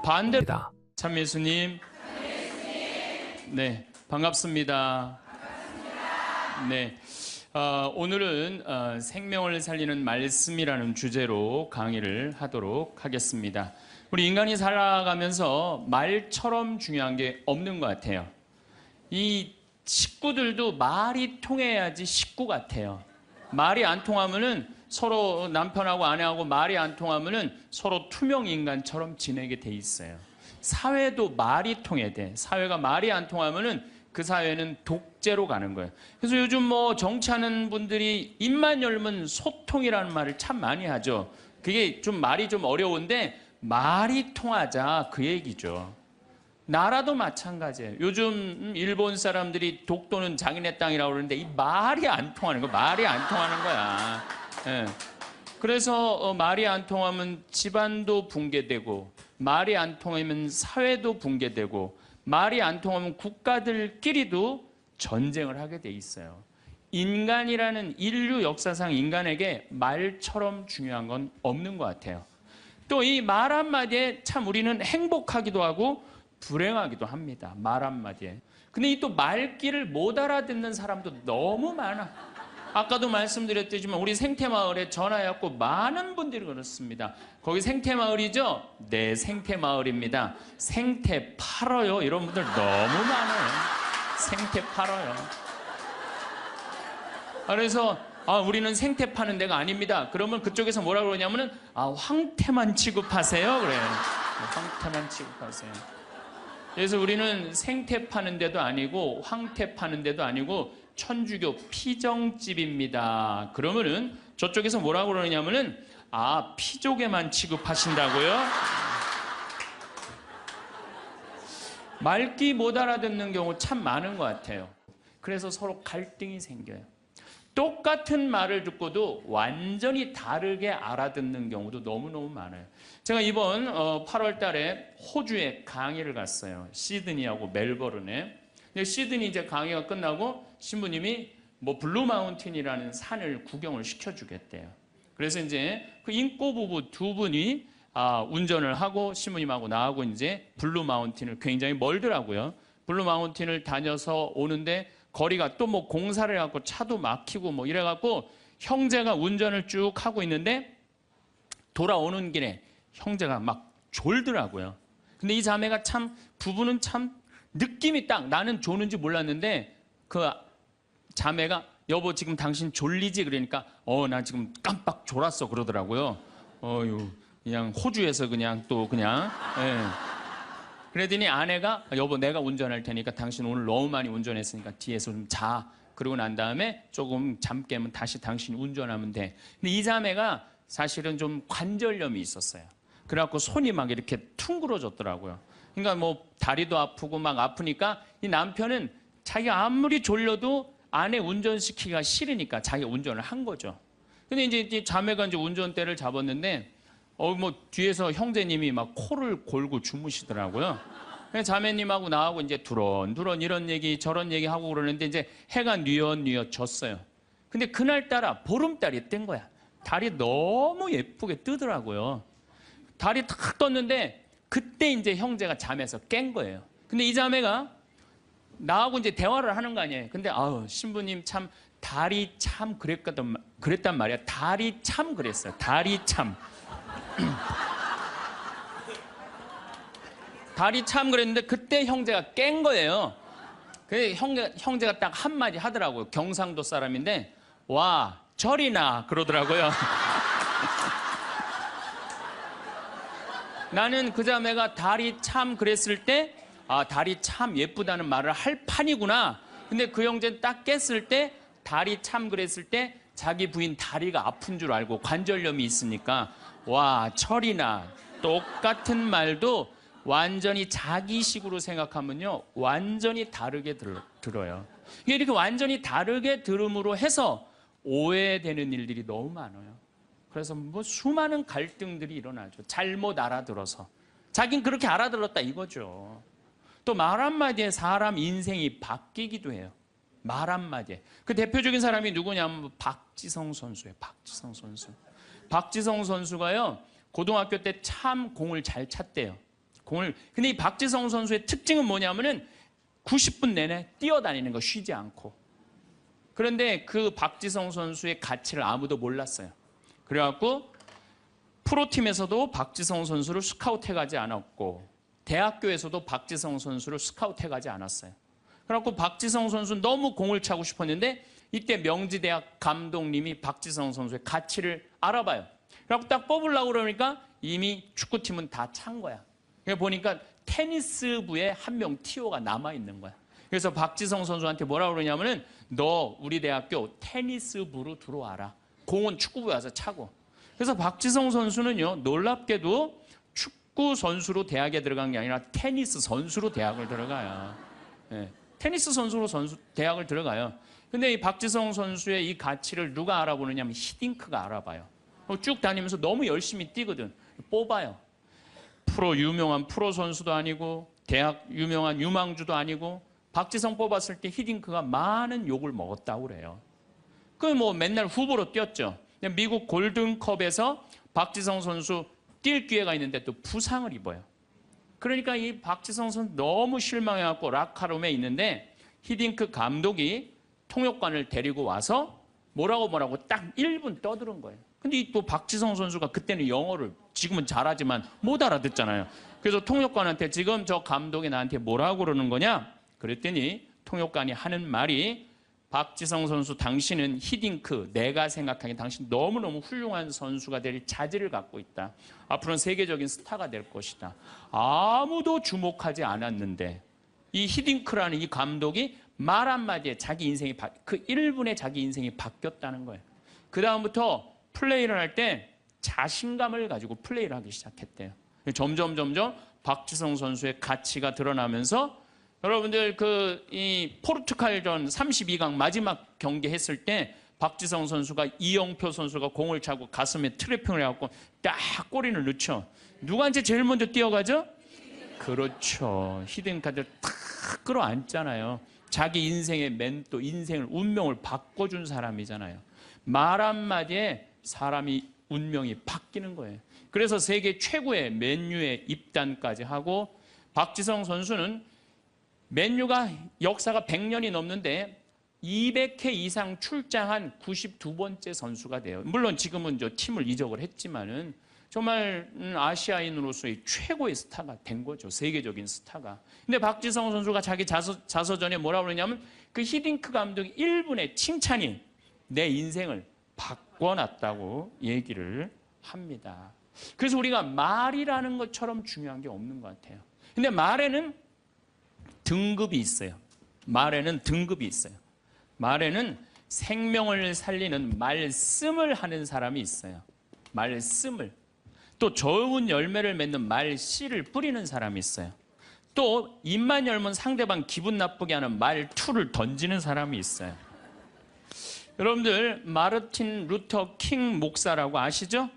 반대로 참 예수님. 네, 반갑습니다. 네, 오늘은 생명을 살리는 말씀이라는 주제로 강의를 하도록 하겠습니다. 우리 인간이 살아가면서 말처럼 중요한 게 없는 것 같아요. 이 식구들도 말이 통해야지 식구 같아요. 말이 안 통하면은 서로 남편하고 아내하고 말이 안 통하면은 서로 투명 인간처럼 지내게 돼 있어요. 사회도 말이 통해야 돼. 사회가 말이 안 통하면은 그 사회는 독재로 가는 거예요. 그래서 요즘 뭐 정치하는 분들이 입만 열면 소통이라는 말을 참 많이 하죠. 그게 좀 말이 좀 어려운데 말이 통하자 그 얘기죠. 나라도 마찬가지예요. 요즘 일본 사람들이 독도는 자기네 땅이라고 그러는데 이 말이 안 통하는 거야. 말이 안 통하는 거야. 예. 그래서 말이 안 통하면 집안도 붕괴되고, 말이 안 통하면 사회도 붕괴되고, 말이 안 통하면 국가들끼리도 전쟁을 하게 돼 있어요. 인간이라는 인류 역사상 인간에게 말처럼 중요한 건 없는 것 같아요. 또 이 말 한마디에 참 우리는 행복하기도 하고 불행하기도 합니다. 말 한마디에. 근데 이 또 말귀를 못 알아듣는 사람도 너무 많아. 아까도 말씀드렸지만 우리 생태마을에 전화해갖고 많은 분들이 그렇습니다. 거기 생태마을이죠? 네, 생태마을입니다. 생태 팔아요. 이런 분들 너무 많아요. 생태 팔아요. 그래서 우리는 생태 파는 데가 아닙니다. 그러면 그쪽에서 뭐라고 그러냐면은 황태만 취급하세요. 그래요. 황태만 취급하세요. 그래서 우리는 생태 파는 데도 아니고 황태 파는 데도 아니고 천주교 피정집입니다. 그러면은 저쪽에서 뭐라고 그러냐면은 피조개만 취급하신다고요? 말귀 못 알아듣는 경우 참 많은 것 같아요. 그래서 서로 갈등이 생겨요. 똑같은 말을 듣고도 완전히 다르게 알아듣는 경우도 너무너무 많아요. 제가 이번 8월 달에 호주에 강의를 갔어요. 시드니하고 멜버른에. 근데 시드니 이제 강의가 끝나고 신부님이 뭐 블루 마운틴이라는 산을 구경을 시켜주겠대요. 그래서 이제 그 인꼬 부부 두 분이 운전을 하고 신부님하고 나하고 이제 블루 마운틴을 굉장히 멀더라고요. 블루 마운틴을 다녀서 오는데 거리가 또 뭐 공사를 해갖고 차도 막히고 뭐 이래갖고 형제가 운전을 쭉 하고 있는데 돌아오는 길에 형제가 막 졸더라고요. 근데 이 자매가 부부는 참 느낌이 딱 나는 조는지 몰랐는데 그 자매가 여보 지금 당신 졸리지? 그러니까 나 지금 깜빡 졸았어 그러더라고요. 그냥 호주에서 그냥 예. 그러더니 아내가 여보 내가 운전할 테니까 당신 오늘 너무 많이 운전했으니까 뒤에서 좀 자. 그러고 난 다음에 조금 잠 깨면 다시 당신이 운전하면 돼. 근데 이 자매가 사실은 좀 관절염이 있었어요. 그래갖고 손이 막 이렇게 퉁그러졌더라고요. 그러니까 뭐 다리도 아프고 막 아프니까 이 남편은 자기가 아무리 졸려도 아내 운전시키기가 싫으니까 자기가 운전을 한 거죠. 근데 이제 자매가 이제 운전대를 잡았는데 뭐 뒤에서 형제님이 막 코를 골고 주무시더라고요. 그래서 자매님하고 나하고 이제 두런두런 이런 얘기 저런 얘기 하고 그러는데 이제 해가 뉘엿뉘엿 졌어요. 근데 그날따라 보름달이 뜬 거야. 달이 너무 예쁘게 뜨더라고요. 달이 탁 떴는데 그때 이제 형제가 잠에서 깬 거예요. 근데 이 자매가 나하고 이제 대화를 하는 거 아니에요. 근데 신부님 참 달이 참 그랬단 말이야. 달이 참 그랬어요. 달이 참. 달이 참 그랬는데 그때 형제가 깬 거예요. 그래서 형제가 딱 한마디 하더라고요. 경상도 사람인데 와 절이나 그러더라고요. 나는 그 자매가 달이 참 그랬을 때 달이 참 예쁘다는 말을 할 판이구나. 근데 그 형제는 딱 깼을 때 달이 참 그랬을 때 자기 부인 다리가 아픈 줄 알고 관절염이 있으니까 와 철이나 똑같은 말도 완전히 자기식으로 생각하면요 완전히 다르게 들어요. 이게 이렇게 완전히 다르게 들음으로 해서 오해되는 일들이 너무 많아요. 그래서 뭐 수많은 갈등들이 일어나죠. 잘못 알아들어서 자긴 그렇게 알아들었다 이거죠. 또 말 한마디에 사람 인생이 바뀌기도 해요. 말 한마디에. 그 대표적인 사람이 누구냐면 박지성 선수예요. 박지성 선수. 박지성 선수가요 고등학교 때 참 공을 잘 찼대요. 근데 이 박지성 선수의 특징은 뭐냐면은 90분 내내 뛰어다니는 거, 쉬지 않고. 그런데 그 박지성 선수의 가치를 아무도 몰랐어요. 그래갖고 프로팀에서도 박지성 선수를 스카우트해가지 않았고 대학교에서도 박지성 선수를 스카우트해가지 않았어요. 그래갖고 박지성 선수는 너무 공을 차고 싶었는데 이때 명지대학 감독님이 박지성 선수의 가치를 알아봐요. 그래갖고 딱 뽑으려고 그러니까 이미 축구팀은 다 찬 거야. 그래서 보니까 테니스부에 한 명 TO가 남아있는 거야. 그래서 박지성 선수한테 뭐라고 그러냐면은 너 우리 대학교 테니스부로 들어와라. 공은 축구부에 와서 차고. 그래서 박지성 선수는요, 놀랍게도 축구 선수로 대학에 들어간 게 아니라 테니스 선수로 대학을 들어가요. 네. 테니스 선수로 대학을 들어가요. 근데 이 박지성 선수의 이 가치를 누가 알아보느냐 하면 히딩크가 알아봐요. 쭉 다니면서 너무 열심히 뛰거든. 뽑아요. 유명한 프로 선수도 아니고 대학 유명한 유망주도 아니고 박지성 뽑았을 때 히딩크가 많은 욕을 먹었다고 그래요. 그 뭐 맨날 후보로 뛰었죠. 미국 골든컵에서 박지성 선수 뛸 기회가 있는데 또 부상을 입어요. 그러니까 이 박지성 선수 너무 실망해갖고 락카룸에 있는데 히딩크 감독이 통역관을 데리고 와서 뭐라고 딱 1분 떠드는 거예요. 근데 또 박지성 선수가 그때는 영어를 지금은 잘하지만 못 알아듣잖아요. 그래서 통역관한테 지금 저 감독이 나한테 뭐라고 그러는 거냐? 그랬더니 통역관이 하는 말이 박지성 선수 당신은 히딩크, 내가 생각하기에 당신 너무너무 훌륭한 선수가 될 자질을 갖고 있다. 앞으로는 세계적인 스타가 될 것이다. 아무도 주목하지 않았는데 이 히딩크라는 이 감독이 말 한마디에 자기 인생이 그 1분에 자기 인생이 바뀌었다는 거예요. 그 다음부터 플레이를 할 때 자신감을 가지고 플레이를 하기 시작했대요. 점점 박지성 선수의 가치가 드러나면서 여러분들 이 포르투갈전 32강 마지막 경기 했을 때 박지성 선수가 이영표 선수가 공을 차고 가슴에 트래핑을 해갖고 딱 골인을 넣죠. 누구한테 제일 먼저 뛰어가죠? 그렇죠. 히딩크한테 탁 끌어안잖아요. 자기 인생의 멘토, 인생을 운명을 바꿔준 사람이잖아요. 말 한마디에 사람이 운명이 바뀌는 거예요. 그래서 세계 최고의 맨유에 입단까지 하고 박지성 선수는 맨유가 역사가 100년이 넘는데 200회 이상 출장한 92번째 선수가 돼요. 물론 지금은 팀을 이적을 했지만은 정말 아시아인으로서의 최고의 스타가 된 거죠. 세계적인 스타가. 근데 박지성 선수가 자기 자서전에 뭐라고 그러냐면 그 히딩크 감독이 1분의 칭찬이 내 인생을 바꿔놨다고 얘기를 합니다. 그래서 우리가 말이라는 것처럼 중요한 게 없는 것 같아요. 근데 말에는 등급이 있어요. 말에는 등급이 있어요. 말에는 생명을 살리는 말씀을 하는 사람이 있어요. 말씀을. 또 좋은 열매를 맺는 말씨를 뿌리는 사람이 있어요. 또 입만 열면 상대방 기분 나쁘게 하는 말투를 던지는 사람이 있어요. 여러분들 마르틴 루터 킹 목사라고 아시죠?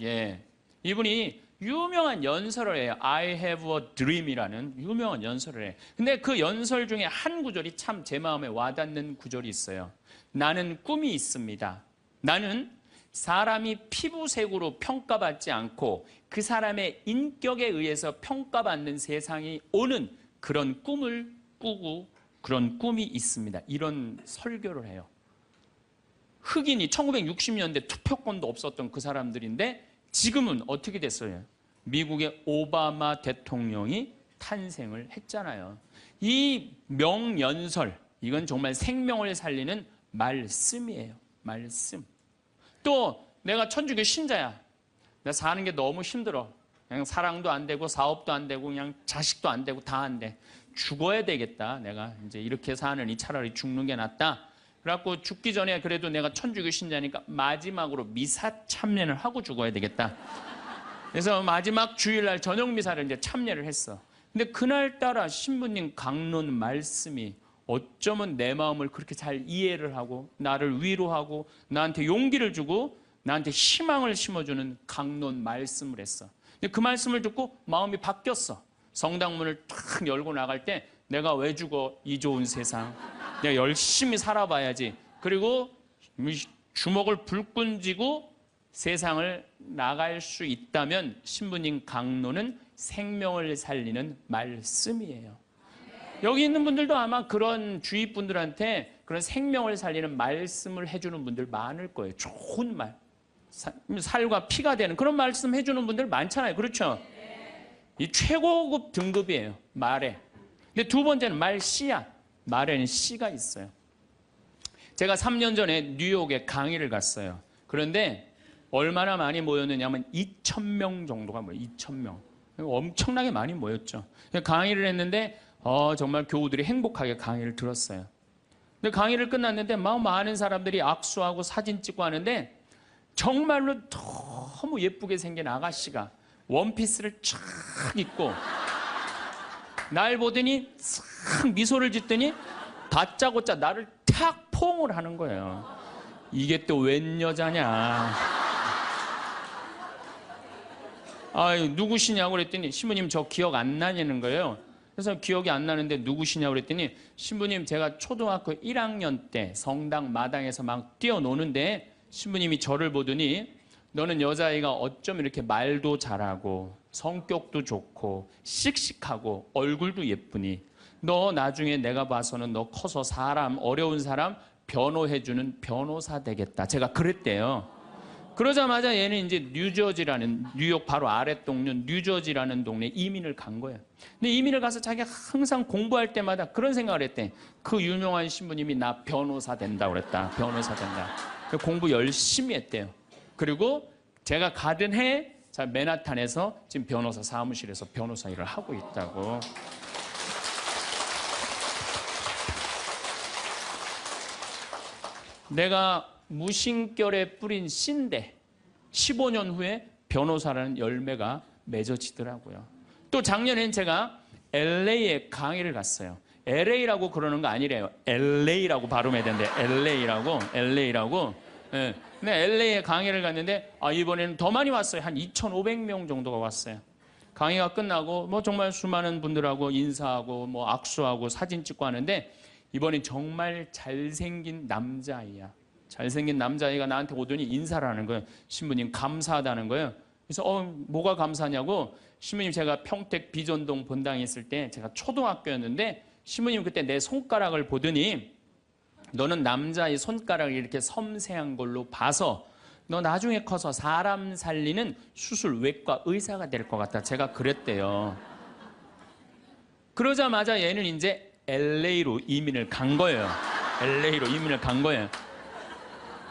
예. 이분이 유명한 연설을 해요. I have a dream이라는 유명한 연설을 해요. 근데 그 연설 중에 한 구절이 참 제 마음에 와닿는 구절이 있어요. 나는 꿈이 있습니다. 나는 사람이 피부색으로 평가받지 않고 그 사람의 인격에 의해서 평가받는 세상이 오는 그런 꿈을 꾸고 그런 꿈이 있습니다. 이런 설교를 해요. 흑인이 1960년대 투표권도 없었던 그 사람들인데 지금은 어떻게 됐어요? 미국의 오바마 대통령이 탄생을 했잖아요. 이 명연설, 이건 정말 생명을 살리는 말씀이에요. 말씀. 또 내가 천주교 신자야. 내가 사는 게 너무 힘들어. 그냥 사랑도 안 되고 사업도 안 되고 그냥 자식도 안 되고 다 안 돼. 죽어야 되겠다. 내가 이제 이렇게 사느니 차라리 죽는 게 낫다. 그래갖고 죽기 전에 그래도 내가 천주교 신자니까 마지막으로 미사 참여를 하고 죽어야 되겠다. 그래서 마지막 주일날 저녁 미사를 이제 참여를 했어. 근데 그날따라 신부님 강론 말씀이 어쩌면 내 마음을 그렇게 잘 이해를 하고 나를 위로하고 나한테 용기를 주고 나한테 희망을 심어주는 강론 말씀을 했어. 근데 그 말씀을 듣고 마음이 바뀌었어. 성당문을 탁 열고 나갈 때 내가 왜 죽어? 이 좋은 세상. 내가 열심히 살아봐야지. 그리고 주먹을 불끈 쥐고 세상을 나갈 수 있다면 신부님 강론은 생명을 살리는 말씀이에요. 여기 있는 분들도 아마 그런 주위 분들한테 그런 생명을 살리는 말씀을 해주는 분들 많을 거예요. 좋은 말, 살과 피가 되는 그런 말씀 해주는 분들 많잖아요. 그렇죠? 이 최고급 등급이에요, 말에. 근데 두 번째는 말 씨앗. 말에는 씨가 있어요. 제가 3년 전에 뉴욕에 강의를 갔어요. 그런데 얼마나 많이 모였느냐면 2,000명 정도가 모여요. 2,000명. 엄청나게 많이 모였죠. 강의를 했는데 정말 교우들이 행복하게 강의를 들었어요. 근데 강의를 끝났는데 막 많은 사람들이 악수하고 사진 찍고 하는데 정말로 너무 예쁘게 생긴 아가씨가 원피스를 쫙 입고 날 보더니 싹 미소를 짓더니 다짜고짜 나를 탁 포옹을 하는 거예요. 이게 또 웬 여자냐. 누구시냐고 그랬더니 신부님 저 기억 안 나냐는 거예요. 그래서 기억이 안 나는데 누구시냐고 그랬더니 신부님 제가 초등학교 1학년 때 성당 마당에서 막 뛰어노는데 신부님이 저를 보더니 너는 여자아이가 어쩜 이렇게 말도 잘하고 성격도 좋고 씩씩하고 얼굴도 예쁘니 너 나중에 내가 봐서는 너 커서 어려운 사람 변호해주는 변호사 되겠다. 제가 그랬대요. 그러자마자 얘는 이제 뉴저지라는 뉴욕 바로 아랫동네 뉴저지라는 동네에 이민을 간 거예요. 근데 이민을 가서 자기가 항상 공부할 때마다 그런 생각을 했대. 그 유명한 신부님이 나 변호사 된다고 그랬다. 변호사 된다. 공부 열심히 했대요. 그리고 제가 가던 해 맨하탄에서 지금 변호사 사무실에서 변호사 일을 하고 있다고. 내가 무심결에 뿌린 씨인데 15년 후에 변호사라는 열매가 맺어지더라고요. 또 작년엔 제가 LA에 강의를 갔어요. LA라고 그러는 거 아니래요. LA라고 발음해야 되는데 LA라고. 네. 근데 LA에 강의를 갔는데 이번에는 더 많이 왔어요. 한 2,500명 정도가 왔어요. 강의가 끝나고 뭐 정말 수많은 분들하고 인사하고 뭐 악수하고 사진 찍고 하는데 이번엔 정말 잘생긴 남자아이야. 잘생긴 남자아이가 나한테 오더니 인사를 하는 거예요. 신부님 감사하다는 거예요. 그래서 뭐가 감사하냐고. 신부님 제가 평택 비전동 본당에 있을 때 제가 초등학교였는데 신부님 그때 내 손가락을 보더니 너는 남자의 손가락이 이렇게 섬세한 걸로 봐서 너 나중에 커서 사람 살리는 수술외과 의사가 될 것 같다. 제가 그랬대요. 그러자마자 얘는 이제 LA로 이민을 간 거예요. LA로 이민을 간 거예요.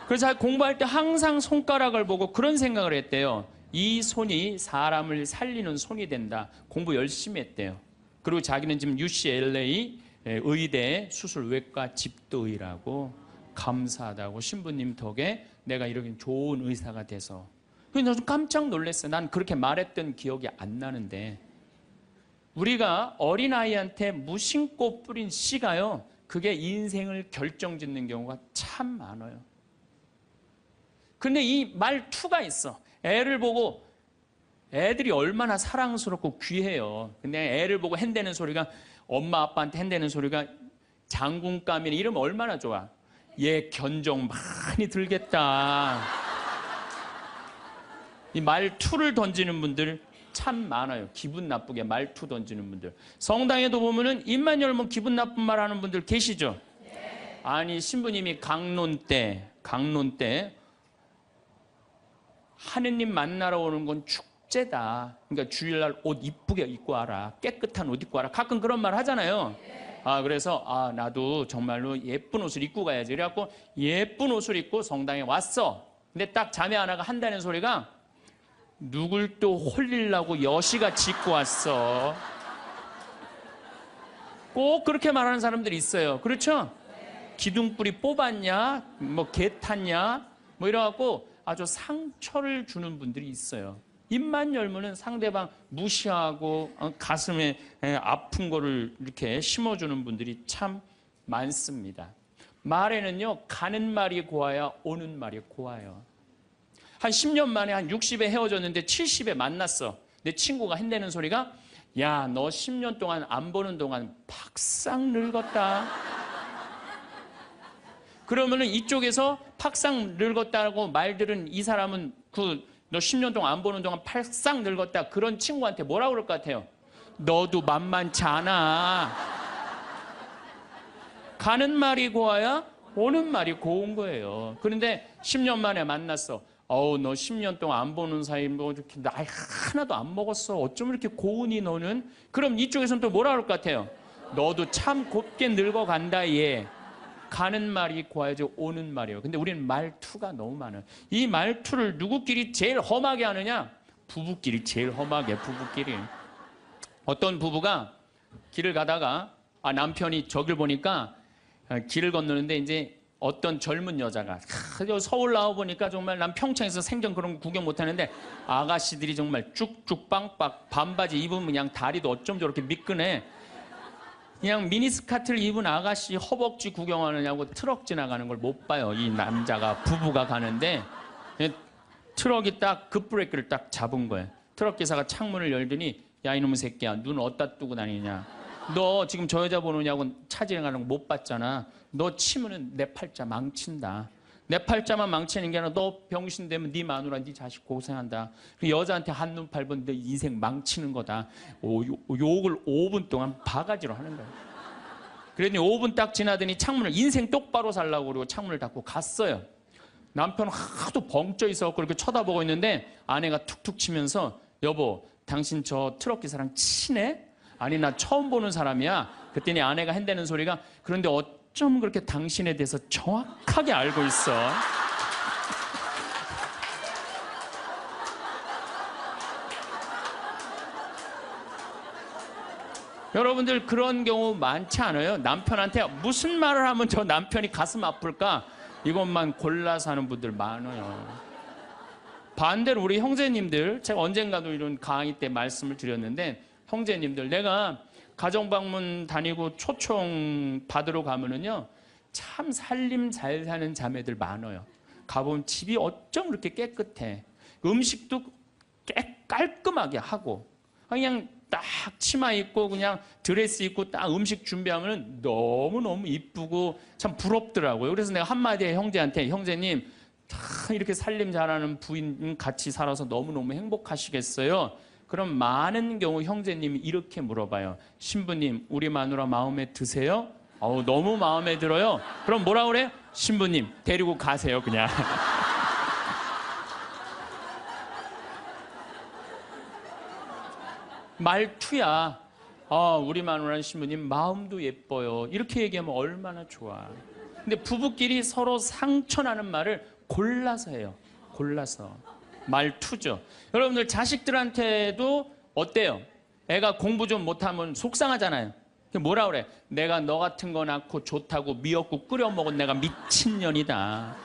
그래서 공부할 때 항상 손가락을 보고 그런 생각을 했대요. 이 손이 사람을 살리는 손이 된다. 공부 열심히 했대요. 그리고 자기는 지금 UCLA 의대 수술외과 집도의라고 감사하다고 신부님 덕에 내가 이렇게 좋은 의사가 돼서. 그래서 좀 깜짝 놀랐어요. 난 그렇게 말했던 기억이 안 나는데 우리가 어린아이한테 무심코 뿌린 씨가요. 그게 인생을 결정짓는 경우가 참 많아요. 근데 이 말투가 있어. 애를 보고 애들이 얼마나 사랑스럽고 귀해요. 근데 애를 보고 핸대는 소리가 엄마 아빠한테 핸대는 소리가 장군감이나 이러면 얼마나 좋아. 얘 견종 많이 들겠다. 이 말투를 던지는 분들 참 많아요. 기분 나쁘게 말투 던지는 분들. 성당에도 보면은 입만 열면 기분 나쁜 말 하는 분들 계시죠? 아니 신부님이 강론 때 하느님 만나러 오는 건 축제다. 그러니까 주일날 옷 이쁘게 입고 와라. 깨끗한 옷 입고 와라. 가끔 그런 말 하잖아요. 그래서 나도 정말로 예쁜 옷을 입고 가야지. 그래갖고 예쁜 옷을 입고 성당에 왔어. 근데 딱 자매 하나가 한다는 소리가 누굴 또 홀리려고 여시같이 입고 왔어. 꼭 그렇게 말하는 사람들이 있어요. 그렇죠? 기둥뿌리 뽑았냐? 뭐 개 탔냐? 뭐 이래갖고 아주 상처를 주는 분들이 있어요. 입만 열면은 상대방 무시하고 가슴에 아픈 거를 이렇게 심어주는 분들이 참 많습니다. 말에는요, 가는 말이 고와야 오는 말이 고와요. 한 10년 만에 한 60에 헤어졌는데 70에 만났어. 내 친구가 한다는 소리가 야, 너 10년 동안 안 보는 동안 팍상 늙었다. 그러면은 이쪽에서 팍상 늙었다고 말 들은 이 사람은 그 너 10년 동안 안 보는 동안 팔싹 늙었다. 그런 친구한테 뭐라고 그럴 것 같아요? 너도 만만치 않아. 가는 말이 고와야 오는 말이 고운 거예요. 그런데 10년 만에 만났어. 어우, 너 10년 동안 안 보는 사이 뭐 이렇게 나이 하나도 안 먹었어. 어쩜 이렇게 고우니 너는? 그럼 이쪽에서는 또 뭐라 그럴 것 같아요? 너도 참 곱게 늙어간다 얘. 가는 말이 고와야지 오는 말이에요. 근데 우리는 말투가 너무 많아요. 이 말투를 누구끼리 제일 험하게 하느냐? 부부끼리 제일 험하게, 부부끼리. 어떤 부부가 길을 가다가 남편이 저길 보니까 길을 건너는데 이제 어떤 젊은 여자가 서울 나와 보니까 정말 난 평창에서 생전 그런 거 구경 못 하는데 아가씨들이 정말 쭉쭉 빵빵 반바지 입으면 그냥 다리도 어쩜 저렇게 미끈해. 그냥 미니스커트를 입은 아가씨 허벅지 구경하느냐고 트럭 지나가는 걸 못 봐요. 이 남자가 부부가 가는데 트럭이 딱 급브레이크를 딱 잡은 거예요. 트럭 기사가 창문을 열더니 야 이놈의 새끼야 눈 어디다 뜨고 다니냐. 너 지금 저 여자 보느냐고 차 지나가는 거 못 봤잖아. 너 치면은 내 팔자 망친다. 내 팔자만 망치는 게 아니라 너 병신 되면 네 마누라 네 자식 고생한다. 그 여자한테 한눈 팔면 너 인생 망치는 거다. 욕을 5분 동안 바가지로 하는 거야. 그랬더니 5분 딱 지나더니 창문을 인생 똑바로 살라고 그러고 창문을 닫고 갔어요. 남편은 하도 벙쪄 있어서 그렇게 쳐다보고 있는데 아내가 툭툭 치면서 여보 당신 저 트럭 기사랑 친해? 아니 나 처음 보는 사람이야. 그랬더니 아내가 한다는 소리가 그런데 어쩜 그렇게 당신에 대해서 정확하게 알고 있어? 여러분들 그런 경우 많지 않아요? 남편한테 무슨 말을 하면 저 남편이 가슴 아플까? 이것만 골라서 하는 분들 많아요. 반대로 우리 형제님들, 제가 언젠가도 이런 강의 때 말씀을 드렸는데 형제님들, 내가 가정방문 다니고 초청 받으러 가면은요 참 살림 잘 사는 자매들 많아요. 가보면 집이 어쩜 그렇게 깨끗해. 음식도 깔끔하게 하고 그냥 딱 치마 입고 그냥 드레스 입고 딱 음식 준비하면 너무너무 이쁘고 참 부럽더라고요. 그래서 내가 한마디에 형제한테 형제님 다 이렇게 살림 잘하는 부인 같이 살아서 너무너무 행복하시겠어요? 그럼 많은 경우 형제님이 이렇게 물어봐요. 신부님 우리 마누라 마음에 드세요? 너무 마음에 들어요. 그럼 뭐라 그래? 신부님 데리고 가세요 그냥. 말투야. 우리 마누라 신부님 마음도 예뻐요. 이렇게 얘기하면 얼마나 좋아. 근데 부부끼리 서로 상처나는 말을 골라서 해요. 골라서. 말투죠. 여러분들 자식들한테도 어때요? 애가 공부 좀 못하면 속상하잖아요. 뭐라 그래? 내가 너 같은 거 낳고 좋다고 미역국 끓여 먹은 내가 미친년이다.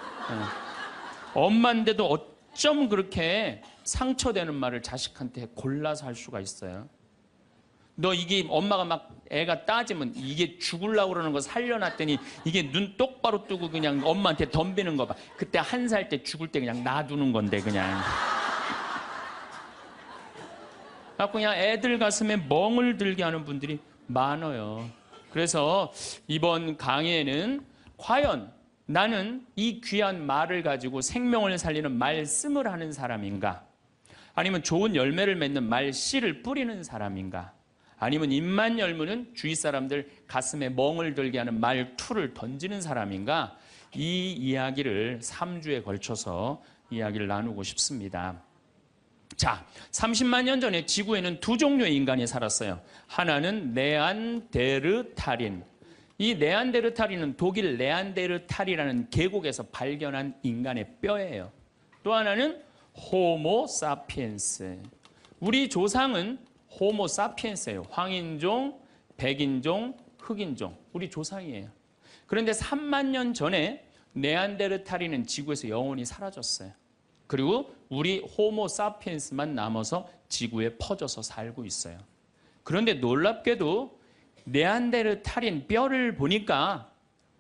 엄마인데도 어쩜 그렇게 상처되는 말을 자식한테 골라서 할 수가 있어요? 너 이게 엄마가 막 애가 따지면 이게 죽으려고 그러는 거 살려놨더니 이게 눈 똑바로 뜨고 그냥 엄마한테 덤비는 거 봐. 그때 1살 때 죽을 때 그냥 놔두는 건데 그냥. 그냥 애들 가슴에 멍을 들게 하는 분들이 많아요. 그래서 이번 강의에는 과연 나는 이 귀한 말을 가지고 생명을 살리는 말씀을 하는 사람인가? 아니면 좋은 열매를 맺는 말씨를 뿌리는 사람인가? 아니면 입만 열면은 주위 사람들 가슴에 멍을 들게 하는 말투를 던지는 사람인가? 이 이야기를 3주에 걸쳐서 이야기를 나누고 싶습니다. 자, 30만 년 전에 지구에는 두 종류의 인간이 살았어요. 하나는 네안데르탈인. 이 네안데르탈인은 독일 네안데르탈이라는 계곡에서 발견한 인간의 뼈예요. 또 하나는 호모 사피엔스. 우리 조상은 호모 사피엔스예요. 황인종, 백인종, 흑인종. 우리 조상이에요. 그런데 3만 년 전에 네안데르탈인은 지구에서 영원히 사라졌어요. 그리고 우리 호모 사피엔스만 남아서 지구에 퍼져서 살고 있어요. 그런데 놀랍게도 네안데르탈인 뼈를 보니까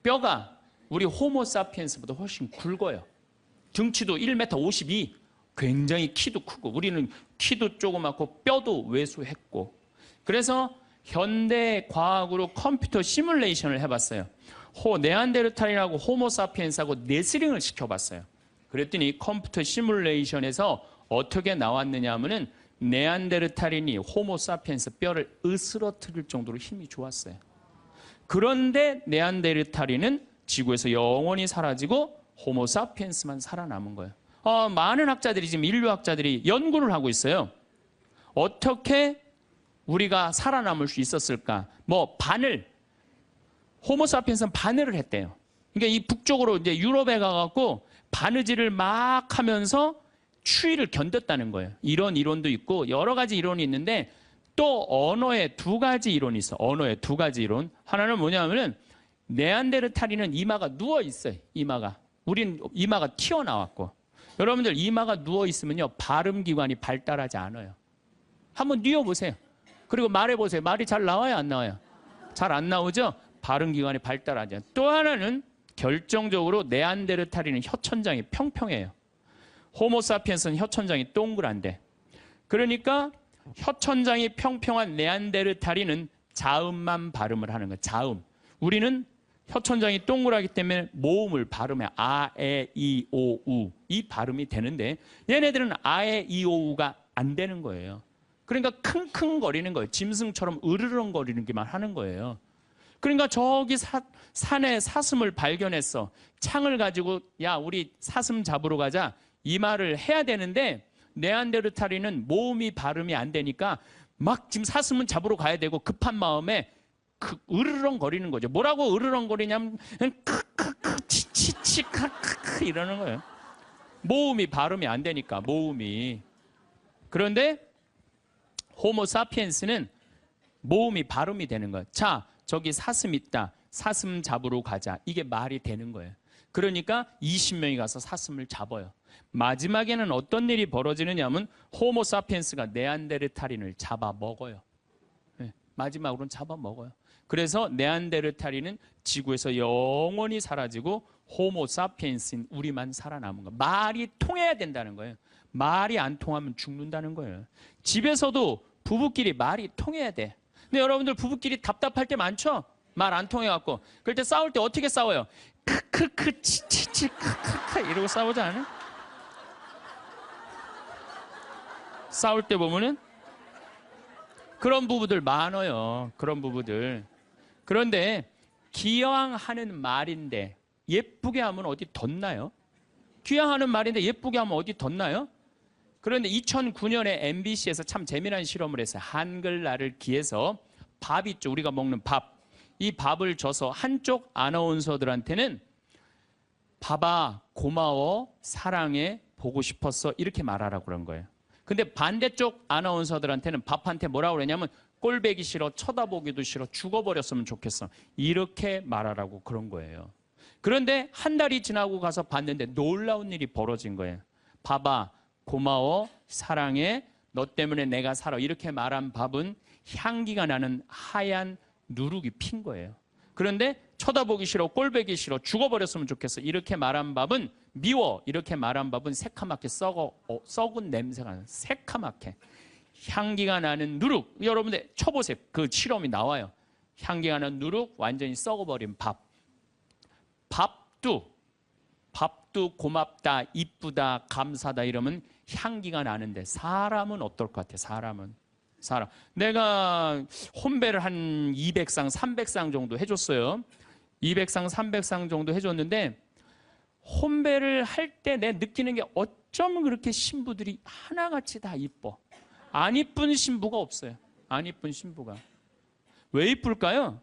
뼈가 우리 호모 사피엔스보다 훨씬 굵어요. 등치도 1m 52, 굉장히 키도 크고 우리는 키도 조그맣고 뼈도 왜소했고. 그래서 현대 과학으로 컴퓨터 시뮬레이션을 해봤어요. 네안데르탈인하고 호모 사피엔스하고 네스링을 시켜봤어요. 그랬더니 컴퓨터 시뮬레이션에서 어떻게 나왔느냐 하면은 네안데르탈인이 호모사피엔스 뼈를 으스러뜨릴 정도로 힘이 좋았어요. 그런데 네안데르탈인은 지구에서 영원히 사라지고 호모사피엔스만 살아남은 거예요. 많은 학자들이 지금 인류학자들이 연구를 하고 있어요. 어떻게 우리가 살아남을 수 있었을까? 호모사피엔스는 바늘을 했대요. 그러니까 이 북쪽으로 이제 유럽에 가갖고 바느질을 막 하면서 추위를 견뎠다는 거예요. 이런 이론도 있고 여러 가지 이론이 있는데 또 언어에 두 가지 이론이 있어. 언어에 두 가지 이론. 하나는 뭐냐면은 네안데르탈인은 이마가 누워 있어요. 이마가. 우린 이마가 튀어나왔고. 여러분들 이마가 누워 있으면요. 발음 기관이 발달하지 않아요. 한번 뉘어보세요. 그리고 말해보세요. 말이 잘 나와요? 안 나와요? 잘 안 나오죠? 발음 기관이 발달하지 않아요. 또 하나는 결정적으로 네안데르탈인은 혀천장이 평평해요. 호모사피엔스는 혀천장이 동그란데. 그러니까 혀천장이 평평한 네안데르탈인은 자음만 발음을 하는 거예요. 자음. 우리는 혀천장이 동그랗기 때문에 모음을 발음해. 아, 에, 이, 오, 우. 이 발음이 되는데 얘네들은 아, 에, 이, 오, 우가 안 되는 거예요. 그러니까 킁킁거리는 거예요. 짐승처럼 으르렁거리는 게만 하는 거예요. 그러니까 저기 산에 사슴을 발견했어. 창을 가지고 야 우리 사슴 잡으러 가자. 이 말을 해야 되는데 네안데르탈인은 모음이 발음이 안 되니까 막 지금 사슴은 잡으러 가야 되고 급한 마음에 으르렁거리는 거죠. 뭐라고 으르렁거리냐면 크크크 치치치 크크크 이러는 거예요. 모음이 발음이 안 되니까 모음이. 그런데 호모사피엔스는 모음이 발음이 되는 거예요. 자, 저기 사슴 있다. 사슴 잡으러 가자. 이게 말이 되는 거예요. 그러니까 20명이 가서 사슴을 잡아요. 마지막에는 어떤 일이 벌어지느냐 하면 호모사피엔스가 네안데르탈인을 잡아먹어요. 네, 마지막으로는 잡아먹어요. 그래서 네안데르탈인은 지구에서 영원히 사라지고 호모사피엔스인 우리만 살아남은 거예요. 말이 통해야 된다는 거예요. 말이 안 통하면 죽는다는 거예요. 집에서도 부부끼리 말이 통해야 돼. 근데 여러분들 부부끼리 답답할 때 많죠? 말 안 통해갖고. 그럴 때 싸울 때 어떻게 싸워요? 크크크 치치치 크크크 이러고 싸우지 않아요? 싸울 때 보면은 그런 부부들 많아요. 그런 부부들. 그런데 기왕하는 말인데 예쁘게 하면 어디 덧나요? 귀향하는 말인데 예쁘게 하면 어디 덧나요? 그런데 2009년에 MBC에서 참 재미난 실험을 했어요. 한글날을 기해서 밥 있죠. 우리가 먹는 밥. 이 밥을 줘서 한쪽 아나운서들한테는 밥아 고마워 사랑해 보고 싶었어 이렇게 말하라고 그런 거예요. 근데 반대쪽 아나운서들한테는 밥한테 뭐라고 그러냐면 꼴배기 싫어 쳐다보기도 싫어 죽어버렸으면 좋겠어 이렇게 말하라고 그런 거예요. 그런데 한 달이 지나고 가서 봤는데 놀라운 일이 벌어진 거예요. 밥아 고마워 사랑해 너 때문에 내가 살아 이렇게 말한 밥은 향기가 나는 하얀 누룩이 핀 거예요. 그런데 쳐다보기 싫어 꼴배기 싫어 죽어버렸으면 좋겠어 이렇게 말한 밥은 미워 이렇게 말한 밥은 새카맣게 썩은 냄새가 나는 새카맣게 향기가 나는 누룩. 여러분들 쳐보세요. 그 실험이 나와요. 향기가 나는 누룩 완전히 썩어버린 밥. 밥도 고맙다 이쁘다 감사다 이러면 향기가 나는데 사람은 어떨 것 같아? 사람 내가 혼배를 한 200상 300상 정도 해줬어요. 200상 300상 정도 해줬는데 혼배를 할 때 내 느끼는 게 어쩜 그렇게 신부들이 하나같이 다 이뻐. 안 이쁜 신부가 없어요. 안 이쁜 신부가. 왜 이쁠까요?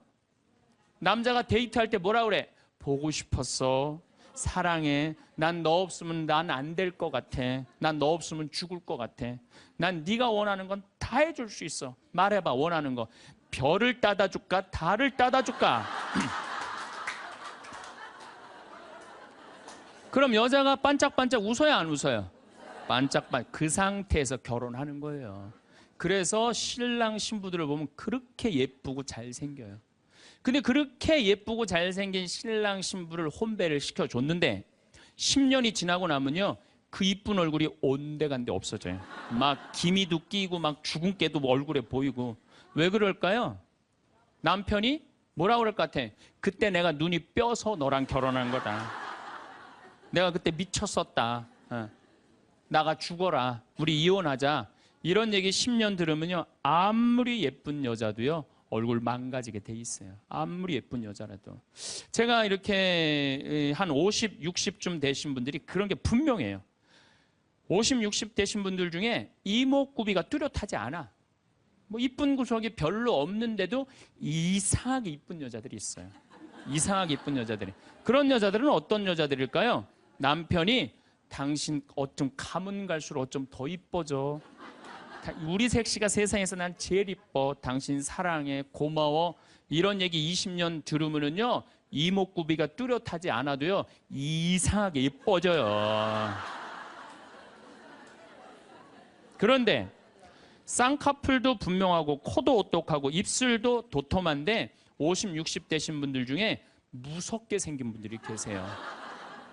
남자가 데이트할 때 뭐라 그래? 보고 싶었어. 사랑해. 난 너 없으면 난 안 될 것 같아. 난 너 없으면 죽을 것 같아. 난 네가 원하는 건 다 해줄 수 있어. 말해봐 원하는 거. 별을 따다 줄까? 달을 따다 줄까? 그럼 여자가 반짝반짝 웃어야 안 웃어요? 반짝반짝. 그 상태에서 결혼하는 거예요. 그래서 신랑 신부들을 보면 그렇게 예쁘고 잘생겨요. 근데 그렇게 예쁘고 잘생긴 신랑 신부를 혼배를 시켜줬는데 10년이 지나고 나면요 그 이쁜 얼굴이 온데간데 없어져요. 막 기미도 끼고 막 죽은 깨도 얼굴에 보이고. 왜 그럴까요? 남편이 뭐라 그럴 것 같아? 그때 내가 눈이 뼈서 너랑 결혼한 거다. 내가 그때 미쳤었다. 나가 죽어라. 우리 이혼하자. 이런 얘기 10년 들으면요. 아무리 예쁜 여자도요. 얼굴 망가지게 돼 있어요. 아무리 예쁜 여자라도. 제가 이렇게 한 50, 60쯤 되신 분들이 그런 게 분명해요. 50, 60 되신 분들 중에 이목구비가 뚜렷하지 않아. 뭐 이쁜 구석이 별로 없는데도 이상하게 이쁜 여자들이 있어요. 이상하게 이쁜 여자들이. 그런 여자들은 어떤 여자들일까요? 남편이 당신 어쩜 가면 갈수록 어쩜 더 이뻐져. 우리 색시가 세상에서 난 제일 이뻐. 당신 사랑해. 고마워. 이런 얘기 20년 들으면은요. 이목구비가 뚜렷하지 않아도요. 이상하게 이뻐져요. 그런데 쌍꺼풀도 분명하고 코도 오똑하고 입술도 도톰한데 50, 60 되신 분들 중에 무섭게 생긴 분들이 계세요.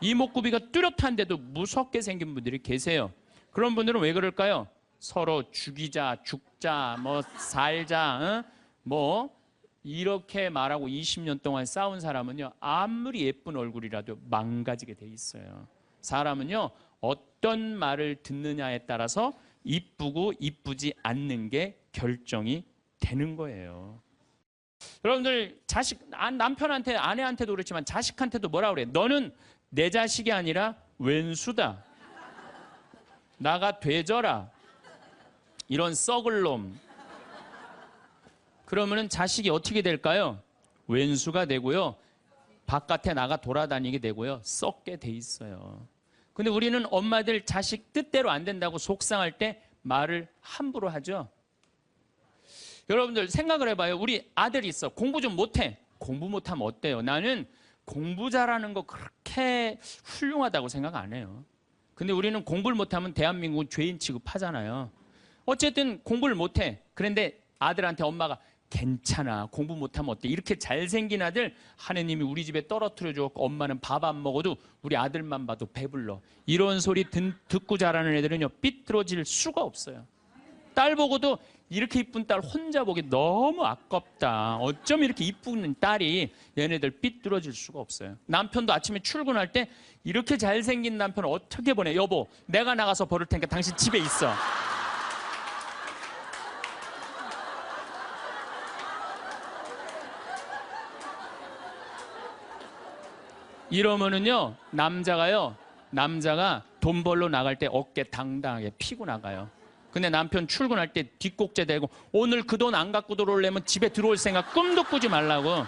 이목구비가 뚜렷한데도 무섭게 생긴 분들이 계세요. 그런 분들은 왜 그럴까요? 서로 죽이자, 죽자, 뭐 살자, 뭐 이렇게 말하고 20년 동안 싸운 사람은요. 아무리 예쁜 얼굴이라도 망가지게 돼 있어요. 사람은요. 어떤 말을 듣느냐에 따라서 이쁘고 이쁘지 않는 게 결정이 되는 거예요. 여러분들 남편한테 아내한테도 그렇지만 자식한테도 뭐라 그래? 너는 내 자식이 아니라 왼수다. 나가 되져라. 이런 썩을 놈. 그러면은 자식이 어떻게 될까요? 왼수가 되고요. 바깥에 나가 돌아다니게 되고요. 썩게 돼 있어요. 근데 우리는 엄마들 자식 뜻대로 안 된다고 속상할 때 말을 함부로 하죠. 여러분들 생각을 해봐요. 우리 아들이 있어. 공부 좀 못해. 공부 못하면 어때요? 나는 공부 잘하는 거 그렇게 훌륭하다고 생각 안 해요. 근데 우리는 공부를 못하면 대한민국은 죄인 취급하잖아요. 어쨌든 공부를 못해. 그런데 아들한테 엄마가 괜찮아. 공부 못하면 어때? 이렇게 잘생긴 아들 하느님이 우리 집에 떨어뜨려 줬고 엄마는 밥 안 먹어도 우리 아들만 봐도 배불러. 이런 소리 듣고 자라는 애들은요. 삐뚤어질 수가 없어요. 딸 보고도 이렇게 이쁜 딸 혼자 보기 너무 아깝다. 어쩜 이렇게 이쁜 딸이 얘네들 삐뚤어질 수가 없어요. 남편도 아침에 출근할 때 이렇게 잘생긴 남편을 어떻게 보내? 여보, 내가 나가서 버릴 테니까 당신 집에 있어. 이러면은요, 남자가 돈 벌러 나갈 때 어깨 당당하게 피고 나가요. 근데 남편 출근할 때 뒷꼭지 대고 오늘 그 돈 안 갖고 들어오려면 집에 들어올 생각 꿈도 꾸지 말라고.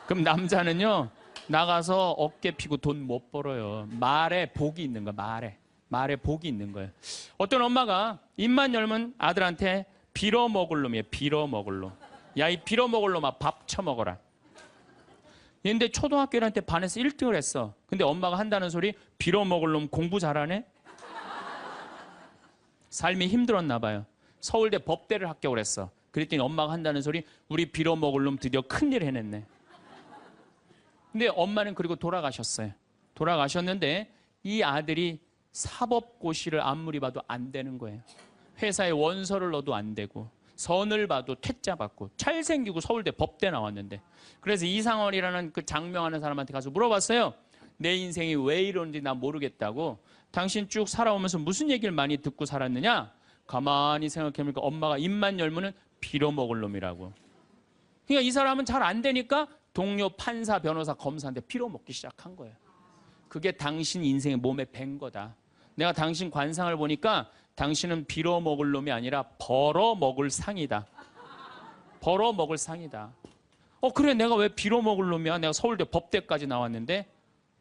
그럼 남자는요, 나가서 어깨 피고 돈 못 벌어요. 말에 복이 있는 거야, 말에 복이 있는 거예요. 어떤 엄마가 입만 열면 아들한테 빌어먹을 놈이에요, 빌어먹을 놈. 야, 이 빌어먹을 놈아, 밥 처먹어라. 근데 초등학교 1학년 때 반에서 1등을 했어. 근데 엄마가 한다는 소리, 빌어먹을 놈 공부 잘하네? 삶이 힘들었나 봐요. 서울대 법대를 합격을 했어. 그랬더니 엄마가 한다는 소리, 우리 빌어먹을 놈 드디어 큰일 해냈네. 근데 엄마는 그리고 돌아가셨어요. 돌아가셨는데 이 아들이 사법고시를 아무리 봐도 안 되는 거예요. 회사에 원서를 넣어도 안 되고 선을 봐도 퇴짜 받고 잘생기고 서울대 법대 나왔는데. 그래서 이상원이라는 그 장명하는 사람한테 가서 물어봤어요. 내 인생이 왜 이러는지 나 모르겠다고. 당신 쭉 살아오면서 무슨 얘기를 많이 듣고 살았느냐? 가만히 생각해보니까 엄마가 입만 열면은 빌어먹을 놈이라고. 그러니까 이 사람은 잘 안 되니까 동료 판사, 변호사, 검사한테 빌어먹기 시작한 거예요. 그게 당신 인생의 몸에 밴 거다. 내가 당신 관상을 보니까 당신은 빌어먹을 놈이 아니라 벌어먹을 상이다. 벌어먹을 상이다. 그래, 내가 왜 빌어먹을 놈이야? 내가 서울대 법대까지 나왔는데.